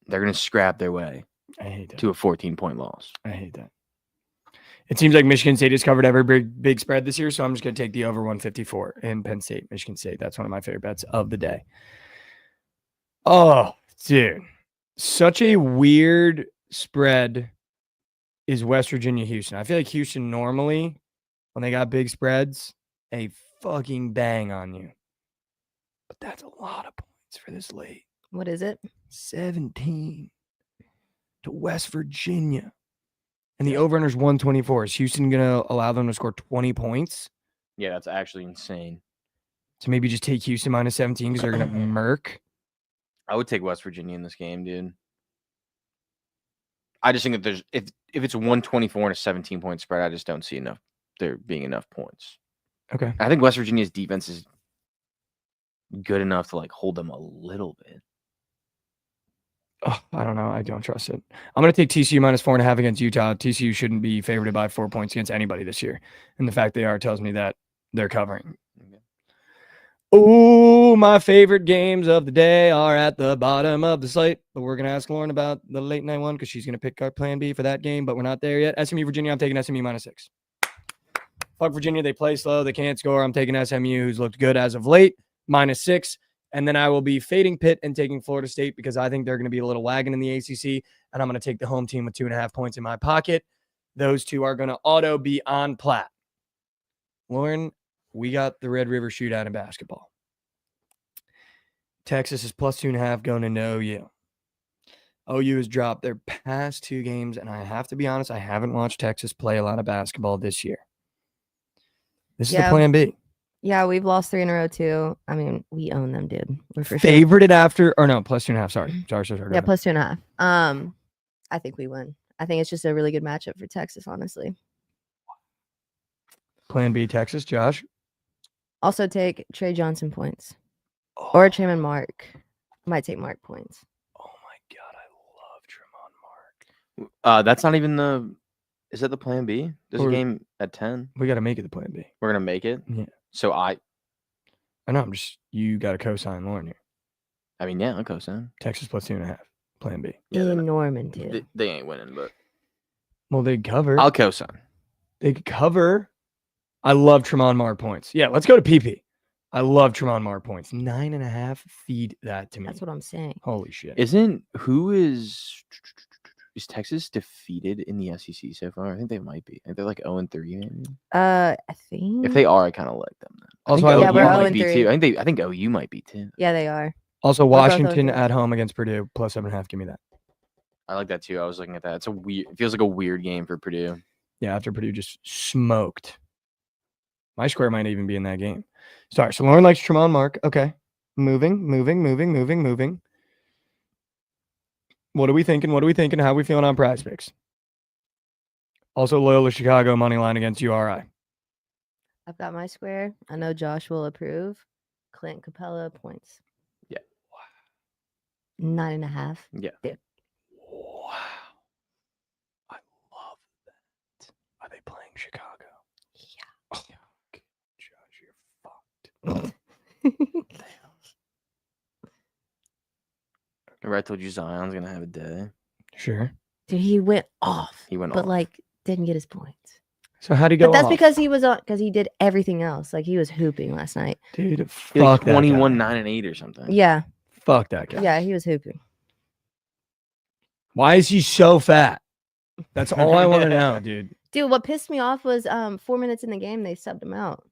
They're going to scrap their way to a 14-point loss. I hate that. It seems like Michigan State has covered every big spread this year, so I'm just going to take the over 154 in Penn State, Michigan State. That's one of my favorite bets of the day. Oh, dude. Such a weird spread is West Virginia, Houston. I feel like Houston normally, when they got big spreads, they fucking bang on you. But that's a lot of points for this late. What is it? 17 to West Virginia. And the over-under is 124. Is Houston going to allow them to score 20 points? Yeah, that's actually insane. So maybe just take Houston minus 17 because they're going to murk. I would take West Virginia in this game, dude. I just think that there's if it's a 124 and a 17-point spread, I just don't see there being enough points. Okay. I think West Virginia's defense is good enough to like hold them a little bit. Oh, I don't know. I don't trust it. I'm going to take TCU minus 4.5 against Utah. TCU shouldn't be favored by 4 points against anybody this year. And the fact they are tells me that they're covering. Okay. Oh, my favorite games of the day are at the bottom of the slate. But we're going to ask Lauren about the late night one because she's going to pick our plan B for that game. But we're not there yet. SMU, Virginia, I'm taking SMU minus 6. Fuck Virginia. They play slow. They can't score. I'm taking SMU, who's looked good as of late, minus 6. And then I will be fading Pitt and taking Florida State because I think they're going to be a little wagon in the ACC. And I'm going to take the home team with 2.5 points in my pocket. Those two are going to auto be on plat. Lauren, we got the Red River Shootout in basketball. Texas is plus 2.5 going into OU. OU has dropped their past 2 games, and I have to be honest, I haven't watched Texas play a lot of basketball this year. This is the Yeah. plan B. Yeah, we've lost 3 in a row too. I mean, we own them, dude. We're for sure. Favorited after, or no, plus 2.5. Sorry. Go Yeah, ahead. plus 2.5. I think we win. I think it's just a really good matchup for Texas, honestly. Plan B, Texas. Josh. Also take Trey Johnson points. Or Trayvon Mark. Might take Mark points. Oh my God, I love Tremont Mark. That's not even the. Is that the plan B? There's a Or- game at 10. We got to make it the plan B. We're gonna make it. Yeah. So I know. You got to co-sign Lauren here. I mean, yeah, I'll co-sign. Texas plus 2.5. Plan B. Yeah, In Norman, too. They ain't winning, but Well, they cover. I'll co-sign. They could cover. I love Tremont Mark points. Yeah, let's go to PP. I love Tremont Mark points. 9.5. Feed that to me. That's what I'm saying. Holy shit. Is Texas defeated in the SEC so far? I think they might be. I think they're like 0-3 maybe. I think. If they are, I kind of like them. Then. Also, I think yeah, OU we're might be 0-3. too. I think OU might be too. Yeah, they are. Also, We're both Washington 0-3. at home against Purdue plus 7.5. Give me that. I like that too. I was looking at that. It's a weird. It feels like a weird game for Purdue. Yeah, after Purdue just smoked. My square might even be in that game. Sorry. So Lauren likes Tremont Mark. Okay. Moving. What are we thinking? How are we feeling on Prize Picks? Also, Loyola Chicago money line against URI. I've got my square. I know Josh will approve. Clint Capella points. Yeah. 9.5. Yeah. Dude. Wow. I love that. Are they playing Chicago? Yeah. Oh, Josh, you're fucked. Remember I told you Zion's gonna have a day. Sure. Dude, he went off. He went but off. like didn't get his points. So how'd he go But that's off? because he was on because he did everything else. Like he was hooping last night. Dude, He fuck like that 21, guy. 9 and 8 or something. Yeah. Fuck that guy. Yeah, he was hooping. Why is he so fat? That's all I want to know, dude. Dude, what pissed me off was 4 minutes in the game they subbed him out.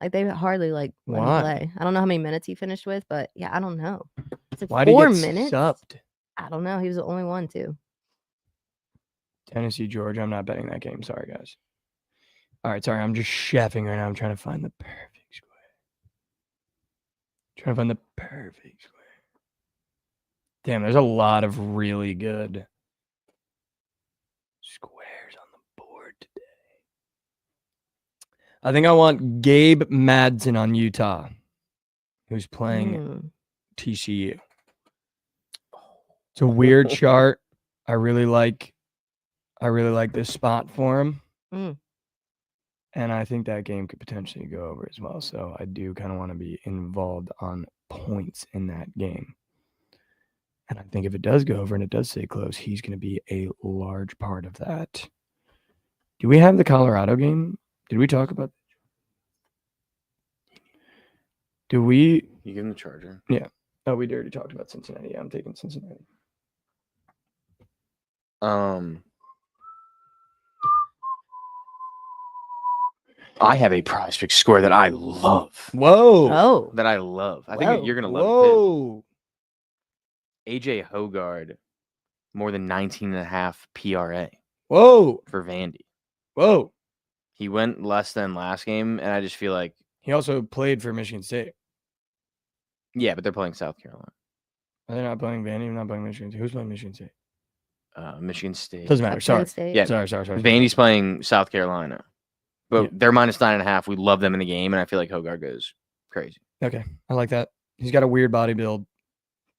Like they hardly like let him Why? play. I don't know how many minutes he finished with, but yeah, I don't know. It's like Why did he 4 get minutes. subbed? I don't know. He was the only one too. Tennessee, Georgia. I'm not betting that game. Sorry, guys. All right, sorry. I'm just chefing right now. I'm trying to find the perfect square. Damn, there's a lot of really good squares on the board today. I think I want Gabe Madsen on Utah, who's playing TCU. It's a weird chart. I really like this spot for him. Mm. And I think that game could potentially go over as well. So I do kind of want to be involved on points in that game. And I think if it does go over and it does stay close, he's going to be a large part of that. Do we have the Colorado game? Did we talk about? Do we? You give him the Charger. Yeah. Oh, we already talked about Cincinnati. Yeah, I'm taking Cincinnati. I have a Prize Pick score that I love. Whoa. Oh. That I love. I think Whoa. you're gonna love it Whoa. too. AJ Hogard, more than 19.5 PRA Whoa. for Vandy. Whoa. He went less than last game, and I just feel like, He also played for Michigan State. yeah, but they're playing South Carolina. Are they not playing Vandy? They're not playing Michigan State. Who's playing Michigan State? Michigan State. Doesn't matter. Sorry. Penn State. Yeah. Sorry. Vandy's playing South Carolina, but Yeah. they're minus 9.5. We love them in the game, and I feel like Hogard goes crazy. Okay. I like that. He's got a weird body build.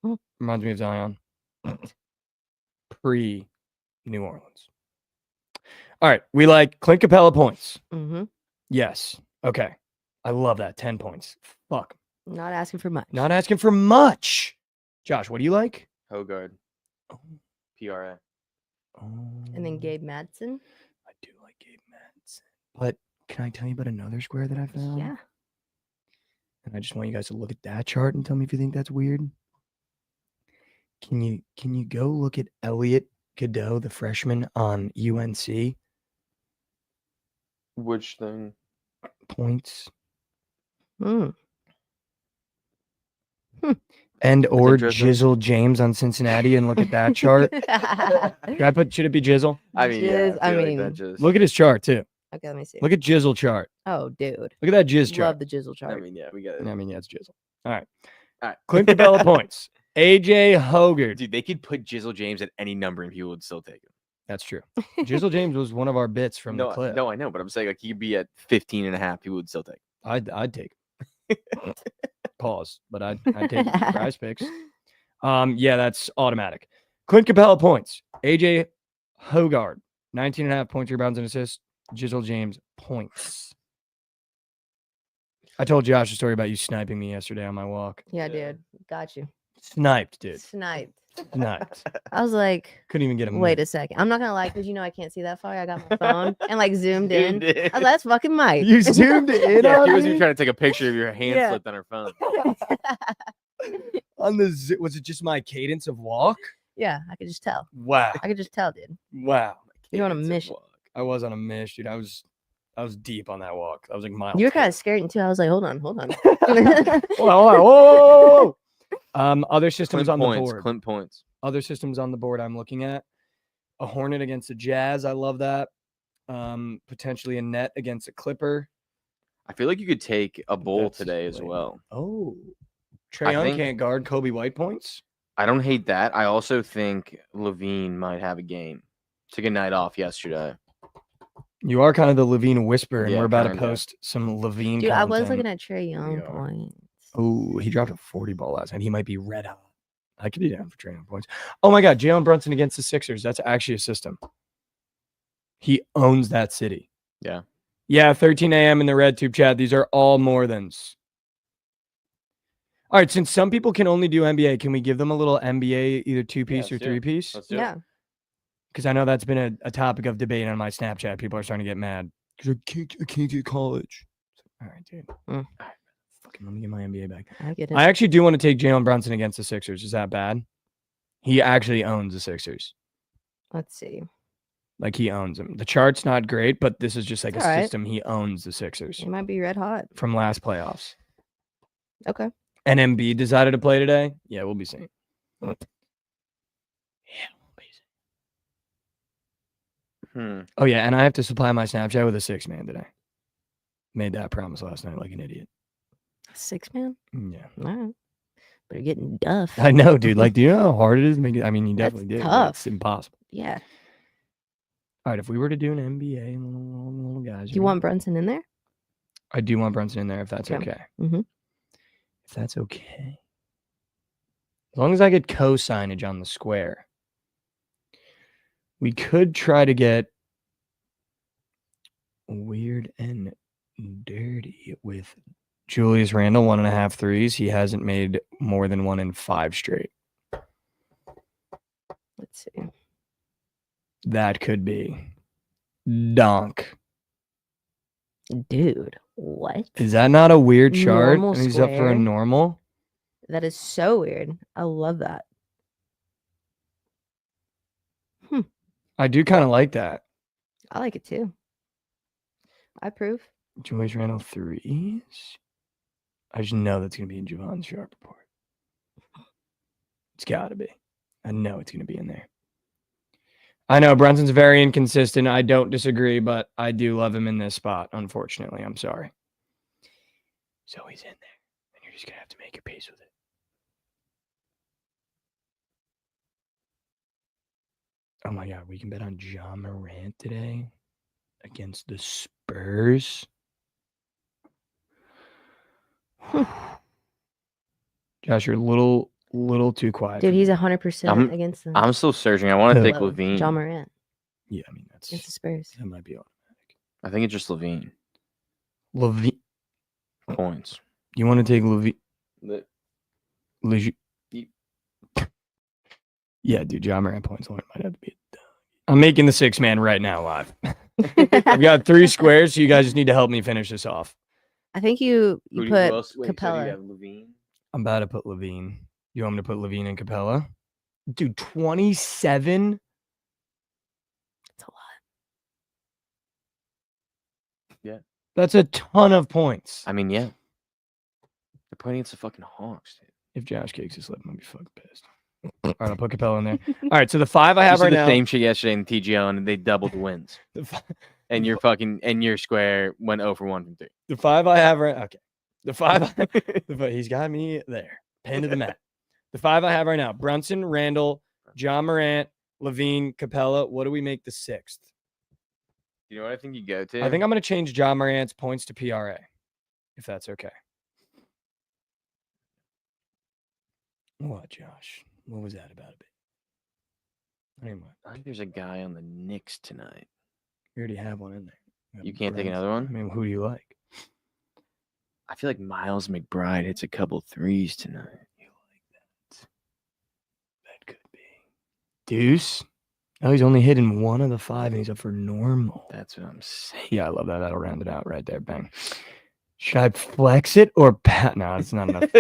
Mm. Reminds me of Zion. Pre-New Orleans. All right. We like Clint Capella points. Mm-hmm. Yes. Okay. I love that. 10 points. Fuck. Not asking for much. Not asking for much. Josh, what do you like? Hogard, Oh. PRA. And then Gabe Madsen. I do like Gabe Madsen. But can I tell you about another square that I found? Yeah. And I just want you guys to look at that chart and tell me if you think that's weird. Can you go look at Elliot Cadeau, the freshman on UNC Which thing? points? Mm. And or Interesting. Jizzle James on Cincinnati and look at that chart. Should it be Jizzle? I mean, yeah, Jizz, I feel like mean, that just. Look at his chart too. Okay, let me see. Look at Jizzle chart. Oh, dude. Look at that Jizz chart. Love the Jizzle chart. I mean, yeah, we got it. I mean, yeah, it's Jizzle. All right. All right. Clint Capella points. AJ Hogarth. Dude, they could put Jizzle James at any number and people would still take him. That's true. Jizzle James was one of our bits from the clip. No, I know, but I'm saying like he could be at 15 and a half. People would still take him. I'd take him. Pause, but I'd take him. Prize picks. Yeah, that's automatic. Clint Capella points. AJ Hogarth, 19 and a half points, rebounds, and assists. Jizzle James points. I told Josh a story about you sniping me yesterday on my walk. Yeah, dude. Got you. Sniped, dude. Sniped. Sniped. I was like, Couldn't even get him. wait a second. I'm not gonna lie, because I can't see that far. I got my phone and like zoomed in. Zoomed in. I was like, that's fucking Mike. You zoomed in Yeah, on he was me? even trying to take a picture of your hand Yeah. flipped on her phone. On the was it just my cadence of walk? Yeah, I could just tell. Wow. I could just tell, dude. Wow. You're on a Cadence of mission. walk. I was on a miss, dude. I was deep on that walk. I was like miles. You were kind of scared too. I was like, hold on. Hold on, hold on. Whoa. Other systems Clint on points. the board. Clint points. Other systems on the board I'm looking at. A Hornet against a Jazz. I love that. Potentially a Net against a Clipper. I feel like you could take a Bull That's today as way- well. Oh. Trae Young think- can't guard Kobe White points. I don't hate that. I also think Levine might have a game. Took a night off yesterday. You are kind of the Levine whisperer, and Yeah, we're about to kinda. post some Levine Dude, I was content. looking at Trey Young we are. points. Oh, he dropped a 40 ball last night. He might be red hot. I could be down for training points. Oh my God, Jalen Brunson against the Sixers. That's actually a system. He owns that city. Yeah. Yeah, 13 a.m. in the red tube chat. These are all more thans. All right, since some people can only do NBA, can we give them a little NBA, either two-piece or let's do it. three-piece? Let's do it. Yeah. Because I know that's been a topic of debate on my Snapchat. People are starting to get mad. Because I can't get college. All right, dude. Mm. All right, fucking let me get my NBA back. I get it. I actually do want to take Jalen Brunson against the Sixers. Is that bad? He actually owns the Sixers. Let's see. Like, he owns them. The chart's not great, but this is just like a All right. system. He owns the Sixers It might be red hot. from last playoffs. Okay. And Embiid decided to play today. Yeah, we'll be seeing. Yeah, we'll be seeing. Oh, yeah, and I have to supply my Snapchat with a 6-man today. Made that promise last night like an idiot. 6-man? Yeah. All right. But you're getting duff. I know, dude. Like, do you know how hard it is? I mean, you That's definitely did. but tough. It's impossible. Yeah. All right, if we were to do an NBA, little guys. Do you want Brunson in there? I do want Brunson in there if that's Okay. okay. Mhm. If that's okay. As long as I get co-signage on the square. We could try to get weird and dirty with Julius Randle, 1.5 threes. He hasn't made more than 1 in 5 straight. Let's see. That could be donk. Dude, what? Is that not a weird chart? Normal And he's up for a square? normal. That is so weird. I love that. I do kind of like that. I like it too. I approve. Julius Randle threes. I just know that's going to be in Jovan's sharp report. It's got to be. I know it's going to be in there. I know Brunson's very inconsistent. I don't disagree, but I do love him in this spot, unfortunately. I'm sorry. So he's in there, and you're just going to have to make your peace with it. Oh my God, we can bet on John Morant today against the Spurs. Josh, you're a little too quiet. Dude, for he's me. 100% against them. I'm still searching. I want to Who? take Levine. John Morant Yeah, I mean that's against the Spurs. that might be automatic. I think it's just Levine Levine, points. you want to take Levine? Ye- Yeah, dude, John Morant points alone might have to be. I'm making the 6-man right now live. I've got 3 squares, so you guys just need to help me finish this off. I think you Who do you- put who else? Wait, so do you Capella. have Levine? I'm about to put Levine. You want me to put Levine and Capella? Dude, 27. It's a lot. That's a ton of points. I mean, yeah. They're playing against the fucking Hawks, dude. If Josh kicks his lip, I'm gonna be fucking pissed. All right, I'll put Capella in there. All right, so the 5 I have Just right did the now. same shit yesterday in TGO, and they doubled the wins. The fi- And your square went 0 for 1 from 3. The 5 I have right. Okay, the 5. He's got me there. Pen to the mat. The 5 I have right now: Brunson, Randall, John Morant, Levine, Capella. What do we make the 6th? You know what I think you go to? I think I'm gonna change John Morant's points to PRA, if that's okay. What, Josh? What was that about a bit? Anyway, I think there's a guy on the Knicks tonight. we already have one in there. You can't take Brunson. another one? I mean, who do you like? I feel like Miles McBride hits a couple threes tonight. You like that? That could be Deuce. Oh, he's only hitting 1 of the 5, and he's up for normal. That's what I'm saying. Yeah, I love that. That'll round it out right there. Bang. Should I flex it or pat? No, it's not enough.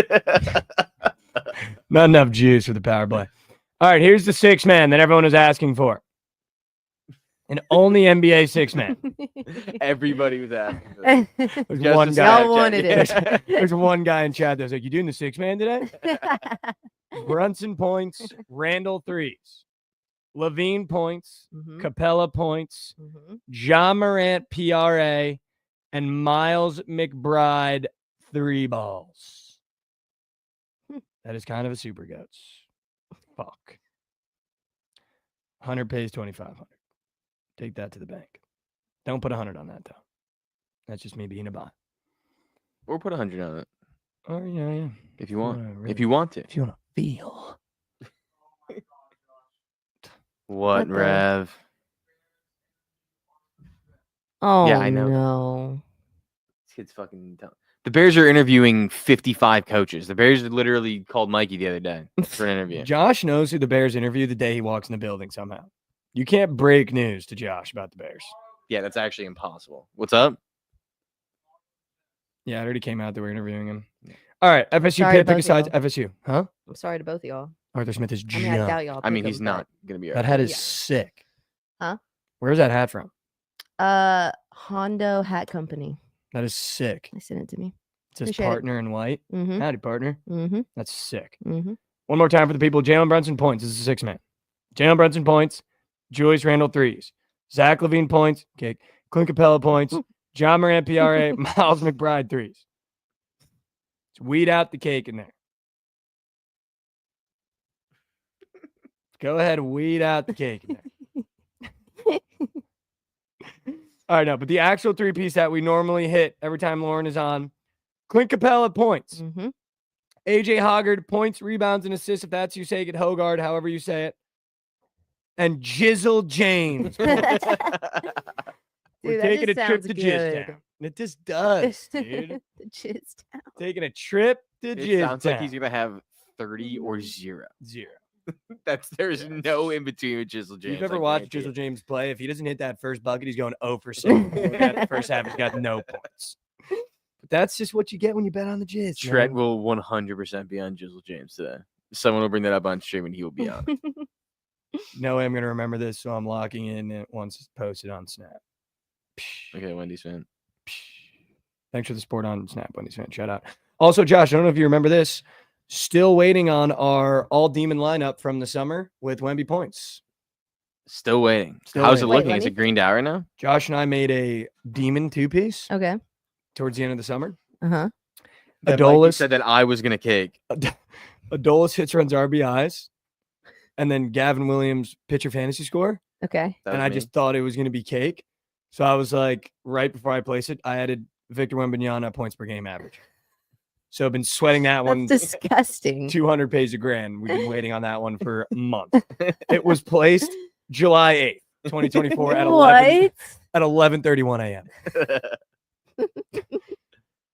Not enough juice for the power play. All right, here's the 6-man that everyone was asking for. An only NBA 6-man. Everybody was asking for that. There's Just one a guy. Y'all wanted it. There's one guy in chat that's like, "You doing the 6-man today?" Brunson points, Randall threes, Levine points, Mhm. Capella points, Mhm. John Morant PRA, and Miles McBride 3 balls. That is kind of a super goats. Fuck. 100 pays 2,500. Take that to the bank. Don't put 100 on that though. That's just me being a bot. Or put 100 on it Oh yeah. if you want. wanna If you want to. If you want to feel. What, What the- Rev? Oh, I know. no. This kid's fucking dumb. The Bears are interviewing 55 coaches. The Bears literally called Mikey the other day for an interview. Josh knows who the Bears interview the day he walks in the building somehow. You can't break news to Josh about the Bears. Yeah, that's actually impossible. What's up? Yeah, it already came out that we're interviewing him. All right, FSU Sorry to pick both besides y'all. FSU. Huh? I'm sorry to both of y'all. Arthur Smith is I mean, I doubt junk. y'all. I mean, pick he's him, not going to be That right. hat is Yeah. sick. Huh? Where's that hat from? but- Hondo Hat Company. That is sick. They sent it to me. It says Appreciate it. partner in white. Mm-hmm. Howdy, partner. Mm-hmm. That's sick. Mm-hmm. One more time for the people. Jalen Brunson points. This is a 6-man. Jalen Brunson points. Julius Randle threes. Zach Levine points. Okay. Clint Capella points. John Morant PRA. Miles McBride threes. Let's weed out the cake in there. Go ahead and weed out the cake in there. All right, no, but the actual 3-piece that we normally hit every time Lauren is on. Clint Capella points. Mm-hmm. AJ Hoggard points, rebounds, and assists. If that's you say it, Hogard, however you say it. And Jizzle James. Dude, We're that taking a just trip sounds to good. Jizztown. It just does, dude. The Jizztown. Taking a trip to It sounds like he's Jizztown. going to have 30 or 0. 0. There's no in between with Jizzle James. You've ever I watched guarantee Jizzle it. James play? If he doesn't hit that first bucket, he's going 0 for 6. That first half, he's got no points. But that's just what you get when you bet on the Jizz. Trent man. will 100% be on Jizzle James today. Someone will bring that up on stream and he will be on. No way I'm going to remember this, so I'm locking in it once it's posted on Snap. Okay, Wendy's fan. Thanks for the support on Snap, Wendy's fan. Shout out. Also, Josh, I don't know if you remember this. Still waiting on our all demon lineup from the summer with Wemby points. Still waiting. Still How's it waiting. Wait, looking? let Is me it greened out right now? Josh and I made a demon 2-piece Okay. towards the end of the summer. Uh-huh. That Mikey Adolis said that I was going to cake. Adolis hits, runs, RBIs, and then Gavin Williams pitcher fantasy score. Okay. That And was I me. just thought it was going to be cake. So I was like, right before I placed it, I added Victor Wembanyama points per game average. So I've been sweating that one. That's disgusting. 200 pays a grand. We've been waiting on that one for a month. It was placed July 8th, 2024 at 11:31 a.m.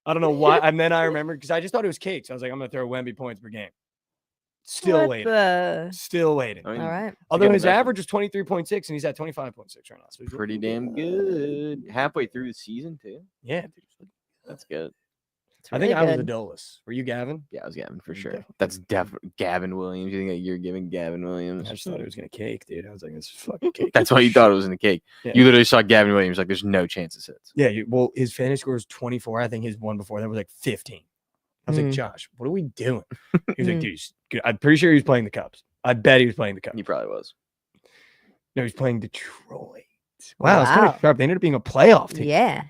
I don't know why. And then I remembered because I just thought it was cake. So I was like, I'm going to throw Wemby points per game. Still What waiting. the- Still waiting. I mean, All right. Although good his investment. average is 23.6 and he's at 25.6 right now. So he's Pretty looking damn good. Halfway through the season, too. Yeah, dude. That's good. It's I think really I was good. Adolis. Were you Gavin? Yeah, I was Gavin for You sure. definitely- That's definitely Gavin Williams. You think that you're giving Gavin I Williams? just thought it was going to cake, dude. I was like, this is fucking cake. That's why you thought it was in the cake. Yeah. You literally saw Gavin Williams like there's no chance it hits. Yeah, well, his fantasy score was 24. I think his one before that was like 15. I was like, Mm. Josh, what are we doing? He was like, Mhm. dude, I'm pretty sure he was playing the Cubs. I bet he was playing the Cubs. He probably was. No, he's playing Detroit. Wow, it's kind Wow. of sharp. They ended up being a playoff team. Yeah.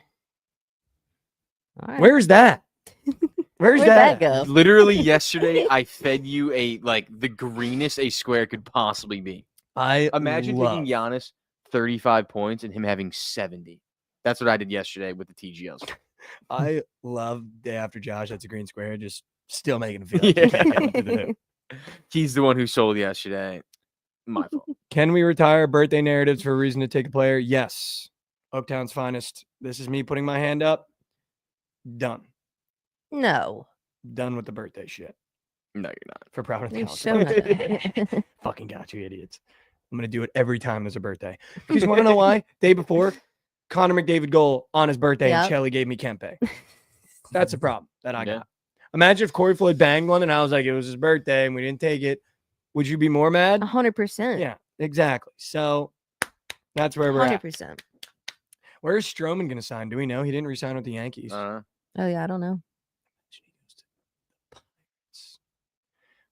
All right. Where's that? Where's Where'd that? that go? Literally yesterday, I fed you the greenest a square could possibly be. I Imagine love, taking Giannis 35 points and him having 70. That's what I did yesterday with the TGLs. I love day after Josh. That's a green square. Just still making him feel like he can't get him to the hoop. He's the one who sold yesterday. My fault. Can we retire birthday narratives for a reason to take a player? Yes. Oaktown's finest. This is me putting my hand up. Done. No. Done with the birthday shit. No, you're not. For Providence You've Council. shown that. Fucking got you, idiots. I'm going to do it every time there's a birthday. Because you want to know why? Day before, Connor McDavid goal on his birthday, and Yep. Shelly gave me Kempe. That's the problem that I Yeah. got. Imagine if Corey Floyd banged one and I was like, it was his birthday and we didn't take it. Would you be more mad? 100%. Yeah, exactly. So that's where we're at. 100%. Where is Stroman going to sign? Do we know? He didn't resign with the Yankees. Oh, yeah. I don't know.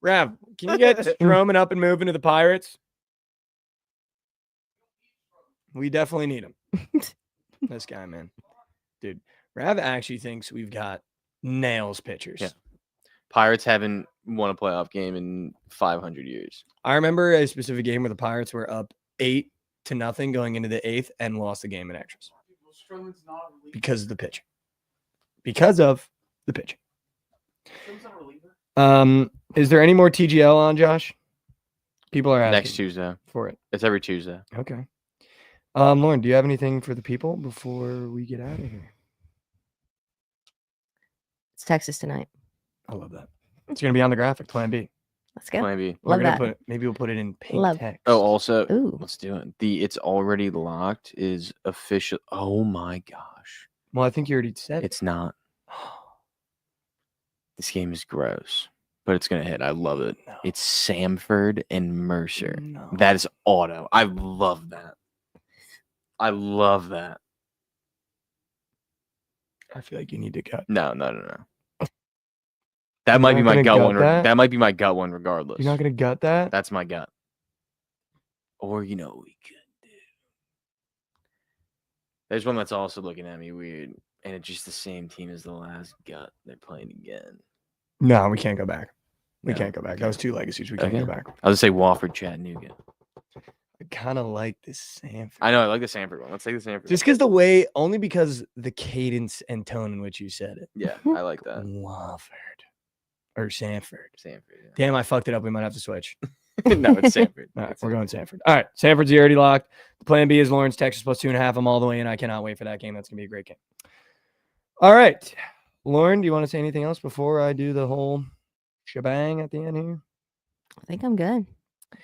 Rav, can you get Stroman up and moving to the Pirates? We definitely need him. This guy, man. Dude, Rav actually thinks we've got nails pitchers. Yeah. Pirates haven't won a playoff game in 500 years. I remember a specific game where the Pirates were up 8-0 going into the 8th and lost the game in extras. Because of the pitching. Because of the pitching. Is there any more TGL on, Josh? People are asking Next Tuesday. for it. It's every Tuesday. Okay. Lauren, do you have anything for the people before we get out of here? It's Texas tonight. I love that. It's going to be on the graphic, Plan B. Let's go. Maybe. We're Love gonna that. put it, maybe we'll put it in pink Love. text. Oh, also, Ooh. let's do it. The It's Already Locked is official. Oh my gosh. Well, I think you already said It's not. This game is gross, but it's going to hit. I love it. No. It's Samford and Mercer. No. That is auto. I love that. I love that. I feel like you need to cut. No. That might be not my gonna gut gut one. that? That might be my gut one regardless. You're not going to gut that? That's my gut. Or, you know, we could do. There's one that's also looking at me weird, and it's just the same team as the last gut. They're playing again. No, we can't go back. We No. can't go back. That was two legacies. We can't Okay. go back. I was going to say Wofford, Chattanooga. I kind of like this Sanford. I know. I like the Sanford one. Let's take the Sanford Just because the way, only because the cadence and tone in which you said it. Yeah, I like that. Wofford. Or Sanford. Sanford. Damn, I fucked it up. We might have to switch. Yeah. No, it's Sanford. All right, It's we're going Sanford. All right, Sanford's already locked. The plan B is Lawrence, Texas plus 2.5. I'm all the way in. I cannot wait for that game. That's going to be a great game. All right. Lauren, do you want to say anything else before I do the whole shebang at the end here? I think I'm good.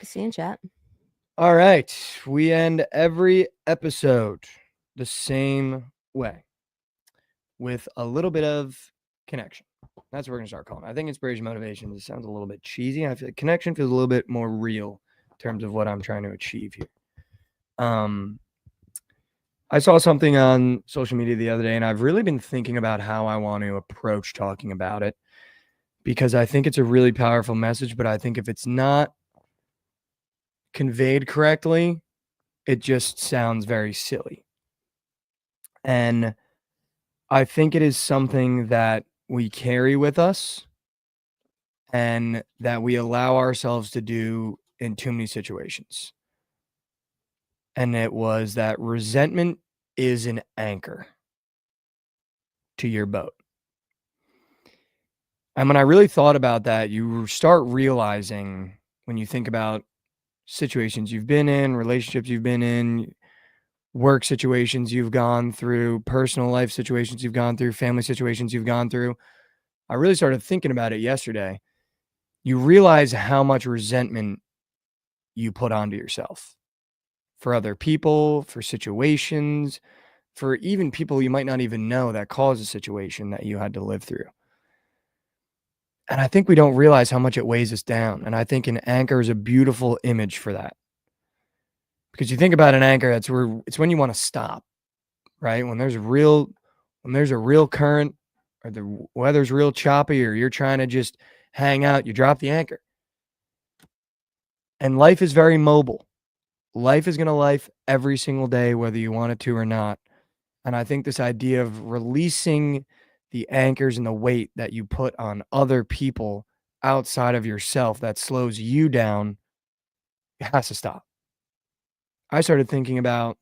See you in chat. All right. We end every episode the same way with a little bit of connection. That's what we're going to start calling it. I think inspiration, motivation. This sounds a little bit cheesy. I feel like connection feels a little bit more real in terms of what I'm trying to achieve here. I saw something on social media the other day, and I've really been thinking about how I want to approach talking about it because I think it's a really powerful message, but I think if it's not conveyed correctly, it just sounds very silly. And I think it is something that we carry with us and that we allow ourselves to do in too many situations. And it was that resentment is an anchor to your boat. And when I really thought about that, you start realizing when you think about situations you've been in, relationships you've been in, work situations you've gone through, personal life situations you've gone through, family situations you've gone through. I really started thinking about it yesterday. You realize how much resentment you put onto yourself for other people, for situations, for even people you might not even know that caused a situation that you had to live through. And I think we don't realize how much it weighs us down. And I think an anchor is a beautiful image for that. Because you think about an anchor, it's when you want to stop, right? When there's a real current or the weather's real choppy, or you're trying to just hang out, you drop the anchor. And life is very mobile. Life is going to life every single day, whether you want it to or not. And I think this idea of releasing the anchors and the weight that you put on other people outside of yourself that slows you down, it has to stop. I started thinking about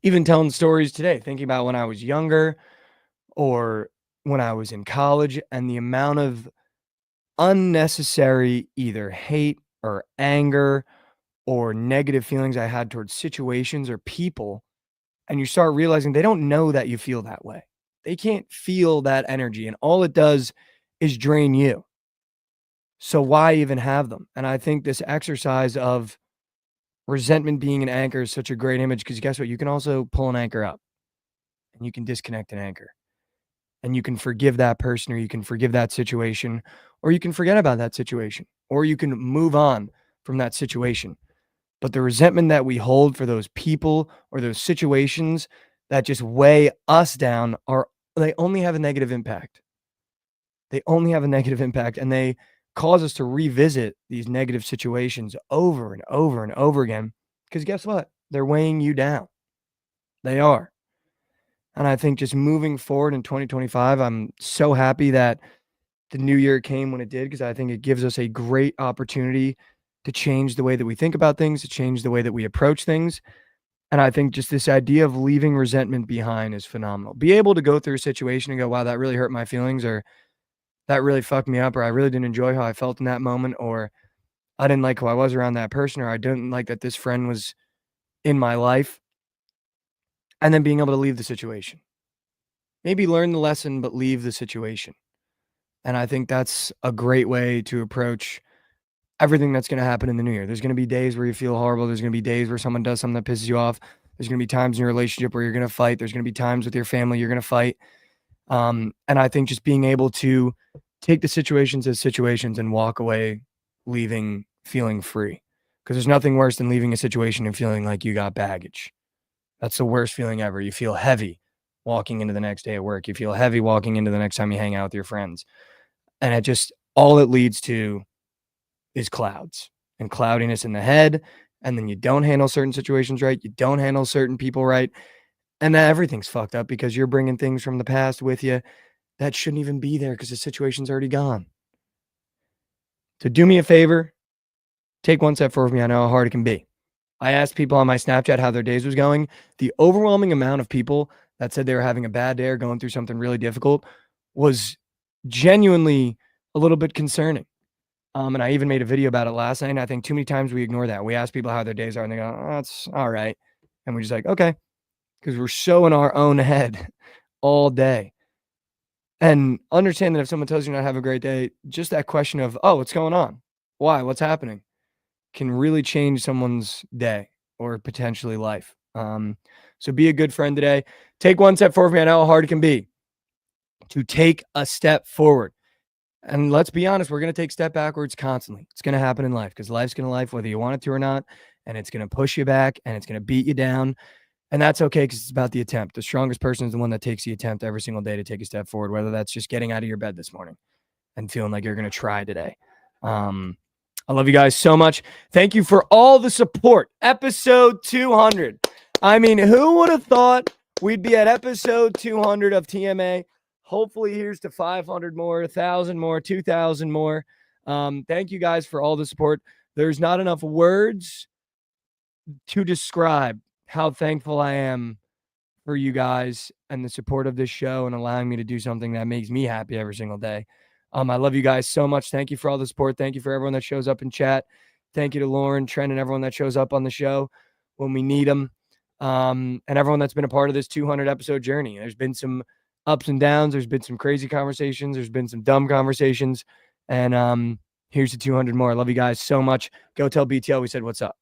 even telling stories today, thinking about when I was younger or when I was in college, and the amount of unnecessary either hate or anger or negative feelings I had towards situations or people. And you start realizing they don't know that you feel that way. They can't feel that energy. And all it does is drain you. So why even have them? And I think this exercise of resentment being an anchor is such a great image, because guess what? You can also pull an anchor up and you can disconnect an anchor. And you can forgive that person, or you can forgive that situation, or you can forget about that situation, or you can move on from that situation. But the resentment that we hold for those people or those situations that just weigh us down they only have a negative impact. They only have a negative impact, and they cause us to revisit these negative situations over and over and over again. Because guess what? They're weighing you down. They are. And I think just moving forward in 2025, I'm so happy that the new year came when it did, because I think it gives us a great opportunity to change the way that we think about things, to change the way that we approach things. And I think just this idea of leaving resentment behind is phenomenal. Be able to go through a situation and go, wow, that really hurt my feelings, or that really fucked me up, or I really didn't enjoy how I felt in that moment, or I didn't like who I was around that person, or I didn't like that this friend was in my life. And then being able to leave the situation. Maybe learn the lesson, but leave the situation. And I think that's a great way to approach everything that's going to happen in the new year. There's going to be days where you feel horrible. There's going to be days where someone does something that pisses you off. There's going to be times in your relationship where you're going to fight. There's going to be times with your family you're going to fight. And I think just being able to take the situations as situations and walk away leaving feeling free. Because there's nothing worse than leaving a situation and feeling like you got baggage. That's the worst feeling ever. You feel heavy walking into the next day at work. You feel heavy walking into the next time you hang out with your friends. And it just, all it leads to is clouds and cloudiness in the head. And then you don't handle certain situations right. You don't handle certain people right. And then everything's fucked up because you're bringing things from the past with you that shouldn't even be there because the situation's already gone. So do me a favor. Take one step forward with me. I know how hard it can be. I asked people on my Snapchat how their days was going. The overwhelming amount of people that said they were having a bad day or going through something really difficult was genuinely a little bit concerning. And I even made a video about it last night. And I think too many times we ignore that. We ask people how their days are and they go, oh, that's all right. And we're just like, okay, because we're so in our own head all day. And understand that if someone tells you not to have a great day, just that question of, oh, what's going on? Why? What's happening? Can really change someone's day or potentially life. So be a good friend today. Take one step forward. I know how hard it can be to take a step forward. And let's be honest, we're going to take step backwards constantly. It's going to happen in life because life's going to life whether you want it to or not. And it's going to push you back and it's going to beat you down. And that's okay because it's about the attempt. The strongest person is the one that takes the attempt every single day to take a step forward, whether that's just getting out of your bed this morning and feeling like you're going to try today. I love you guys so much. Thank you for all the support. Episode 200. I mean, who would have thought we'd be at episode 200 of TMA? Hopefully here's to 500 more, 1,000 more, 2,000 more. Thank you guys for all the support. There's not enough words to describe how thankful I am for you guys and the support of this show and allowing me to do something that makes me happy every single day. I love you guys so much. Thank you for all the support. Thank you for everyone that shows up in chat. Thank you to Lauren, Trent, and everyone that shows up on the show when we need them. And everyone that's been a part of this 200 episode journey. There's been some ups and downs. There's been some crazy conversations. There's been some dumb conversations. And here's to 200 more. I love you guys so much. Go tell BTL we said what's up.